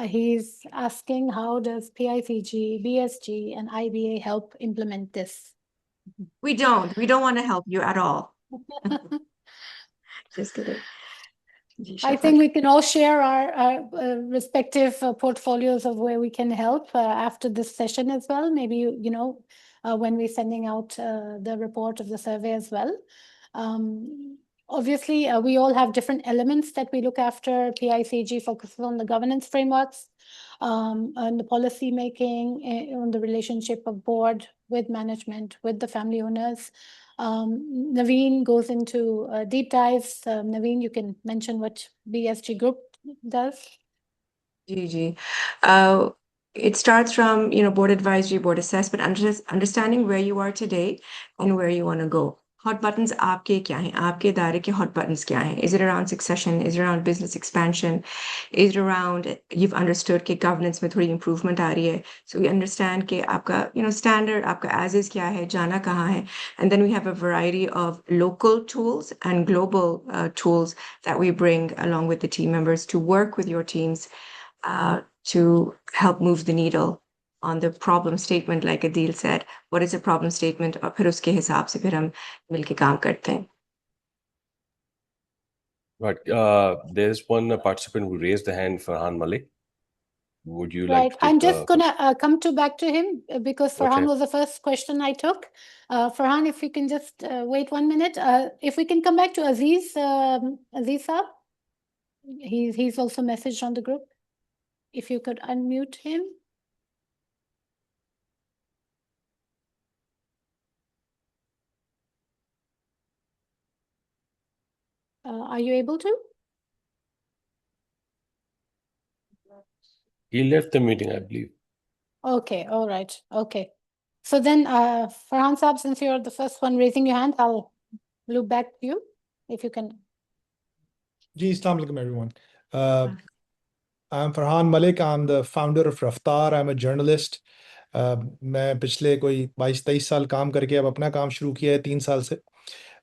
He's asking, how does PICG, BSG, and IBA help implement this? We don't want to help you at all. Just kidding. I think we can all share our respective portfolios of where we can help after this session as well. Maybe, when we're sending out the report of the survey as well. Obviously, we all have different elements that we look after. PICG focuses on the governance frameworks, on the policy making, on the relationship of board with management, with the family owners. Naveen goes into deep dives. Naveen, you can mention what BSG Group does. GG. It starts from, board advisory, board assessment, understanding where you are today and where you want to go. hot buttons आपके क्या हैं, आपके दायरे के hot buttons क्या हैं? Is it around succession? Is it around business expansion? Is it around you've understood कि governance में थोड़ी improvement आ रही है, so we understand कि आपका standard, आपका as is क्या है, जाना कहाँ है, and then we have a variety of local tools and global tools that we bring along with the team members to work with your teams to help move the needle on the problem statement, like Adeel said. What is a problem statement? और फिर उसके हिसाब से फिर हम मिलके काम करते हैं. Right. There's one participant who raised the hand, Farhan Malik. Would you like Right. to take I'm just going to come back to him because Farhan Okay. was the first question I took. Farhan, if you can just wait 1 minute. If we can come back to Aziz Saab. He's also messaged on the group. If you could unmute him. Are you able to? He left the meeting, I believe. Okay, all right. Okay. So then, Farhan Saab, since you're the first one raising your hand, I'll loop back to you, if you can. Ji, Assalamu alaikum, everyone. I'm Farhan Malik. I'm the founder of Raftar. I'm a journalist. मैं पिछले कोई 22-23 साल काम करके अब अपना काम शुरू किया है 3 साल से.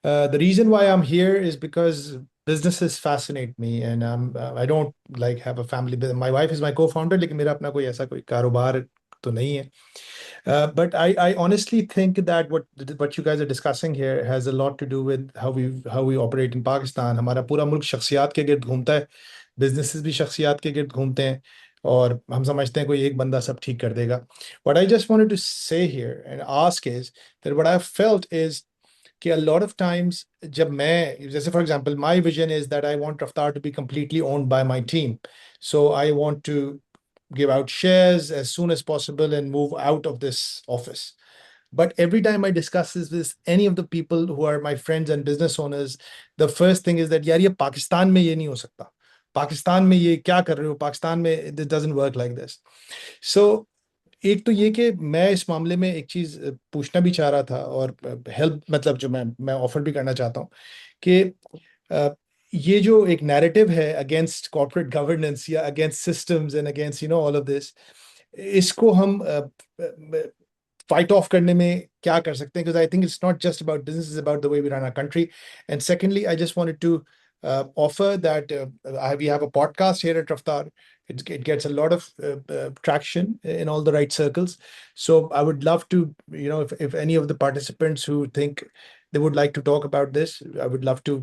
The reason why I'm here is because businesses fascinate me, and I don't like have a family. My wife is my co-founder, लेकिन मेरा अपना कोई ऐसा कोई कारोबार तो नहीं है. But I honestly think that what you guys are discussing here has a lot to do with how we operate in Pakistan. हमारा पूरा मुल्क शख्सियात के गिर्द घूमता है, businesses भी शख्सियात के गिर्द घूमते हैं, और हम समझते हैं कोई एक बंदा सब ठीक कर देगा. What I just wanted to say here and ask is that what I've felt is कि a lot of times जब मैं, जैसे for example, my vision is that I want Raftar to be completely owned by my team. So I want to give out shares as soon as possible and move out of this office. But every time I discuss this with any of the people who are my friends and business owners, the first thing is that यार ये पाकिस्तान में ये नहीं हो सकता, पाकिस्तान में ये क्या कर रहे हो, पाकिस्तान में it doesn't work like this. So एक तो ये कि मैं इस मामले में एक चीज पूछना भी चाह रहा था और हेल्प मतलब जो मैं ऑफर भी करना चाहता हूँ कि ये जो एक नैरेटिव है अगेंस्ट कॉर्पोरेट गवर्नेंस या against systems and against all of this, इसको हम फाइट ऑफ करने में क्या कर सकते हैं? Because I think it's not just about business, is about the way we run our country. And secondly, I just wanted to offer that we have a podcast here at Raftar. It gets a lot of traction in all the right circles. So I would love to, if any of the participants who think they would like to talk about this, I would love to,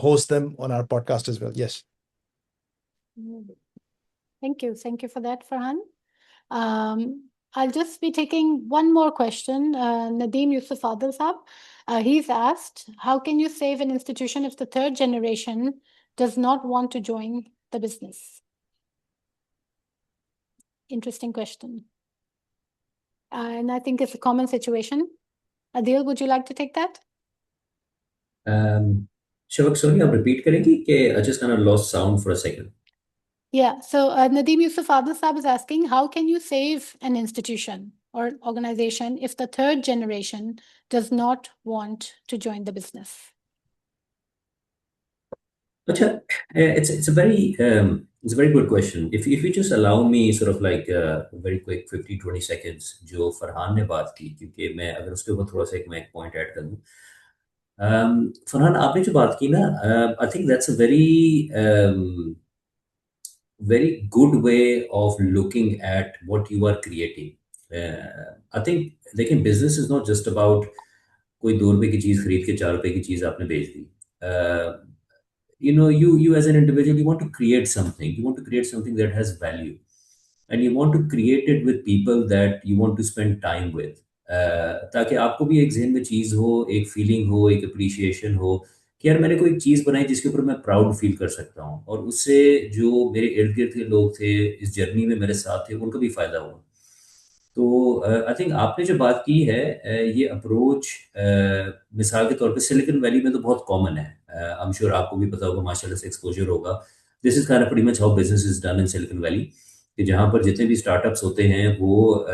host them on our podcast as well. Yes. Thank you. Thank you for that, Farhan. I'll just be taking one more question. Nadeem Yusuf Adeel Saab. He's asked, how can you save an institution if the third generation does not want to join the business? Interesting question. And I think it's a common situation. Adeel, would you like to take that? Shafaq, sorry, आप repeat करेंगी कि I just kind of lost sound for a second. Yeah, so Nadeem Yusuf Adeel Saab is asking, how can you save an institution or organization if the third generation does not want to join the business? Acha, it's a very good question. If you just allow me sort of like a very quick 15-20 seconds जो फरहान ने बात की, क्योंकि मैं अगर उसके ऊपर थोड़ा सा एक पॉइंट ऐड कर दूं. फरहान, आपने जो बात की ना, I think that's a very good way of looking at what you are creating. I think लेकिन business is not just about कोई 2 रुपए की चीज खरीद के 4 रुपए की चीज आपने बेच दी. You as an individual, you want to create something. You want to create something that has value, and you want to create it with people that you want to spend time with. ताकि आपको भी एक ज़हन में चीज़ हो, एक feeling हो, एक अप्रिशिएशन हो कि यार मैंने कोई एक चीज़ बनाई जिसके ऊपर मैं प्राउड फील कर सकता हूँ, और उससे जो मेरे इर्द गिर्द के लोग थे इस जर्नी में मेरे साथ थे, उनको भी फ़ायदा हुआ. तो आई थिंक आपने जो बात की है, ये अप्रोच मिसाल के तौर पे सिलिकॉन वैली में तो बहुत कॉमन है. आई एम श्योर आपको भी पता होगा, माशाल्लाह से एक्सपोजर होगा. This is kind of pretty much how business is done in silicon valley. कि जहाँ पर जितने भी स्टार्टअप्स होते हैं वो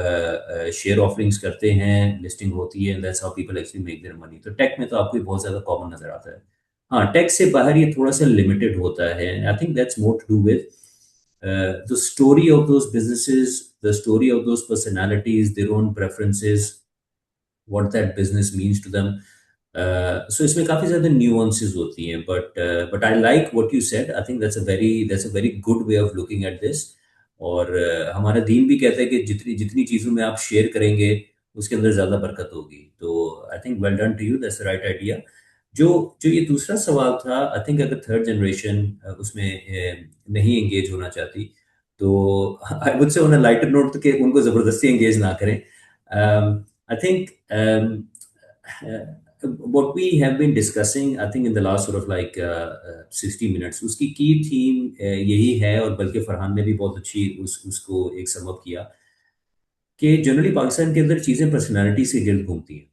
शेयर ऑफरिंग्स करते हैं, लिस्टिंग होती है, that's how people actually make their money. तो टेक में तो आपको ये बहुत ज़्यादा कॉमन नज़र आता है। हाँ, टेक से बाहर ये थोड़ा सा लिमिटेड होता है। I think that's more to do with the story of those businesses, the story of those personalities, their own preferences, what that business means to them. So इसमें काफी ज़्यादा nuances होती हैं, but I like what you said. I think that's a very good way of looking at this. और हमारा दीन भी कहता है कि जितनी जितनी चीज़ों में आप शेयर करेंगे उसके अंदर ज़्यादा बरकत होगी। तो I think well done to you, that's the right idea. जो जो ये दूसरा सवाल था, आई थिंक अगर थर्ड जनरेशन उसमें नहीं एंगेज होना चाहती, तो I would say on a lighter note कि उनको ज़बरदस्ती एंगेज ना करें। I think what we have been discussing, I think in the last sort of like 60 minutes, उसकी की थीम यही है, और बल्कि फरहान ने भी बहुत अच्छी उसको एक सम अप किया कि जनरली पाकिस्तान के अंदर चीज़ें पर्सनालिटी से गिर्द घूमती हैं।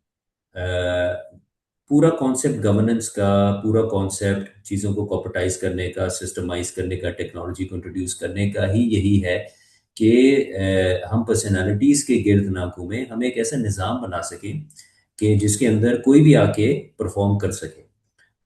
पूरा कॉन्सेप्ट गवर्नेंस का, पूरा कॉन्सेप्ट चीज़ों को कॉर्पोरेटाइज करने का, सिस्टमाइज करने का, टेक्नोलॉजी को इंट्रोड्यूस करने का ही यही है कि हम पर्सनालिटीज़ के गिर्द ना घूमें, हम एक ऐसा निज़ाम बना सकें कि जिसके अंदर कोई भी आके परफॉर्म कर सके।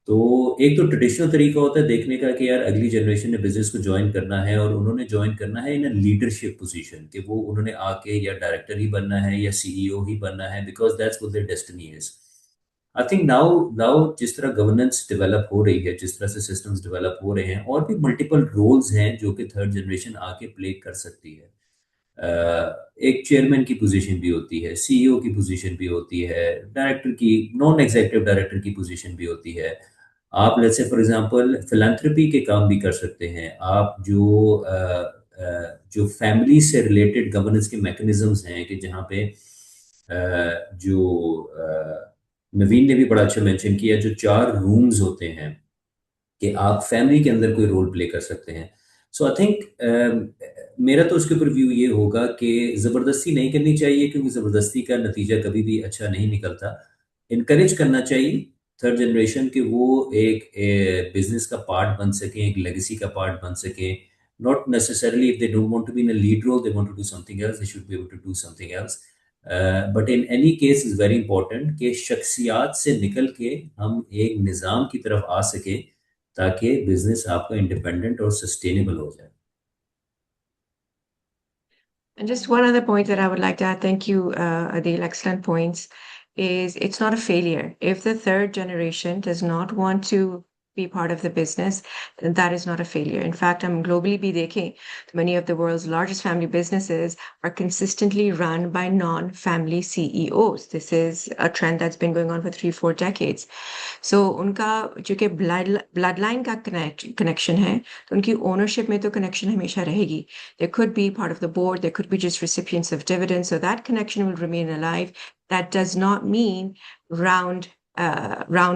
तो एक तो ट्रेडिशनल तरीका होता है देखने का कि यार अगली जनरेशन ने बिजनेस को ज्वाइन करना है और उन्होंने ज्वाइन करना है इन अ लीडरशिप पोजीशन, कि वो उन्होंने आके या डायरेक्टर ही बनना है या सीईओ ही बनना है, because that's what their destiny is. I think now जिस तरह गवर्नेंस डेवलप हो रही है, जिस तरह से सिस्टम्स डेवलप हो रहे हैं, और भी मल्टीपल रोल्स हैं जो कि थर्ड जनरेशन आके प्ले कर सकती है। एक चेयरमैन की पोजीशन भी होती है, सीईओ की पोजीशन भी होती है, डायरेक्टर की, नॉन एग्जीक्यूटिव डायरेक्टर की पोजीशन भी होती है। आप let's say for example philanthropy के काम भी कर सकते हैं। आप जो फैमिली से रिलेटेड गवर्नेंस के मैकेनिज्म्स हैं, कि जहाँ पे नवीन ने भी बड़ा अच्छा मेंशन किया, जो 4 रूम्स होते हैं कि आप फैमिली के अंदर कोई रोल प्ले कर सकते हैं। सो आई थिंक मेरा तो उसके ऊपर व्यू ये होगा कि ज़बरदस्ती नहीं करनी चाहिए, क्योंकि ज़बरदस्ती का नतीजा कभी भी अच्छा नहीं निकलता। इनकरेज करना चाहिए थर्ड जनरेशन कि वो एक बिजनेस का पार्ट बन सकें, एक लेगेसी का पार्ट बन सकें। Not necessarily if they don't want to be in a lead role, they want to do something else, they should be able to do something else. But in any case is very important कि शख्सियात से निकल के हम एक निज़ाम की तरफ आ सकें, ताकि बिजनेस आपका इंडिपेंडेंट और सस्टेनेबल हो जाए। And just one other point that I would like to add, thank you, Adeel, excellent points, is it's not a failure. If the third generation does not want to be part of the business, then that is not a failure. In fact, I'm globally be dekhein, many of the world's largest family businesses are consistently run by non-family CEOs. This is a trend that's been going on for 3-4 decades. So उनका जो कि bloodline का connection है, तो उनकी ownership में तो connection हमेशा रहेगी. They could be part of the board, they could be just recipients of dividends, so that connection will remain alive. That does not mean round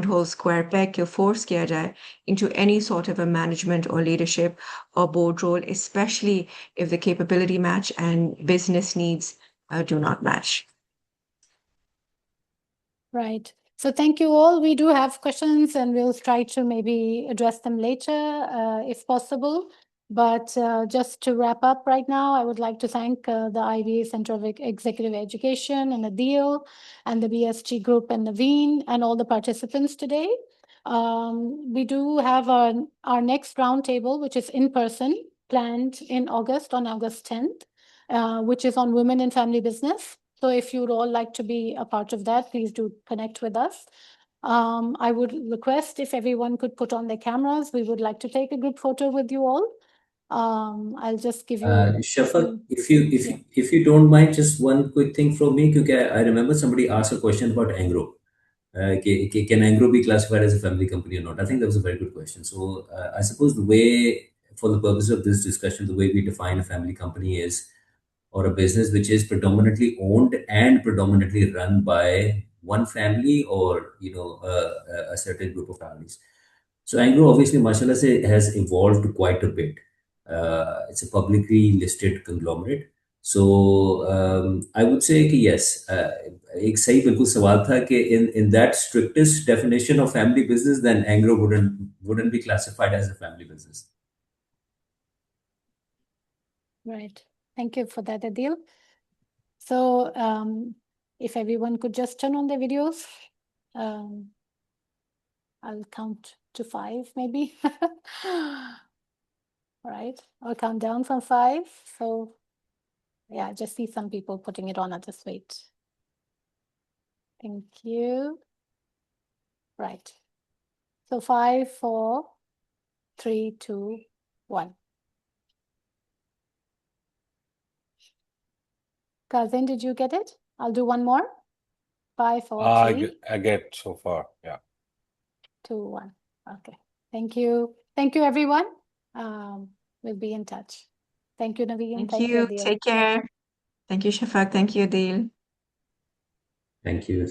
hole square peg को force किया जाए into any sort of a management or leadership or board role, especially if the capability match and business needs do not match. Right. So thank you all. We do have questions and we'll try to maybe address them later if possible. But just to wrap up right now, I would like to thank the IBA Center of Executive Education and Adeel and the BSG Group and Naveen and all the participants today. We do have our next roundtable, which is in person, planned in August, on August 10th, which is on women in family business. So if you'd all like to be a part of that, please do connect with us. I would request if everyone could put on their cameras. We would like to take a group photo with you all. I'll just give you. Shafaq, if you don't mind, just one quick thing from me, because I remember somebody asked a question about Angro. Can Angro be classified as a family company or not? I think that was a very good question. So I suppose the way, for the purpose of this discussion, the way we define a family company is, or a business which is predominantly owned and predominantly run by one family, or a certain group of families. So Anglo obviously, mashallah se, has evolved quite a bit. It's a publicly listed conglomerate. So I would say कि yes, एक सही बिल्कुल सवाल था कि in that strictest definition of family business, then Anglo wouldn't be classified as a family business. Right. Thank you for that, Adeel. So if everyone could just turn on their videos, I'll count to 5 maybe. All right, I'll count down from 5. So yeah, I just see some people putting it on. I'll just wait. Thank you. Right. So 5, 4, 3, 2, 1. Kazin, did you get it? I'll do one more. 5, 4, 3. I get so far. Yeah. 2, 1. Okay. Thank you. Thank you, everyone. We'll be in touch. Thank you, Naveen. Thank you. Adeel. Take care. Thank you, Shafaq. Thank you, Adeel. Thank you.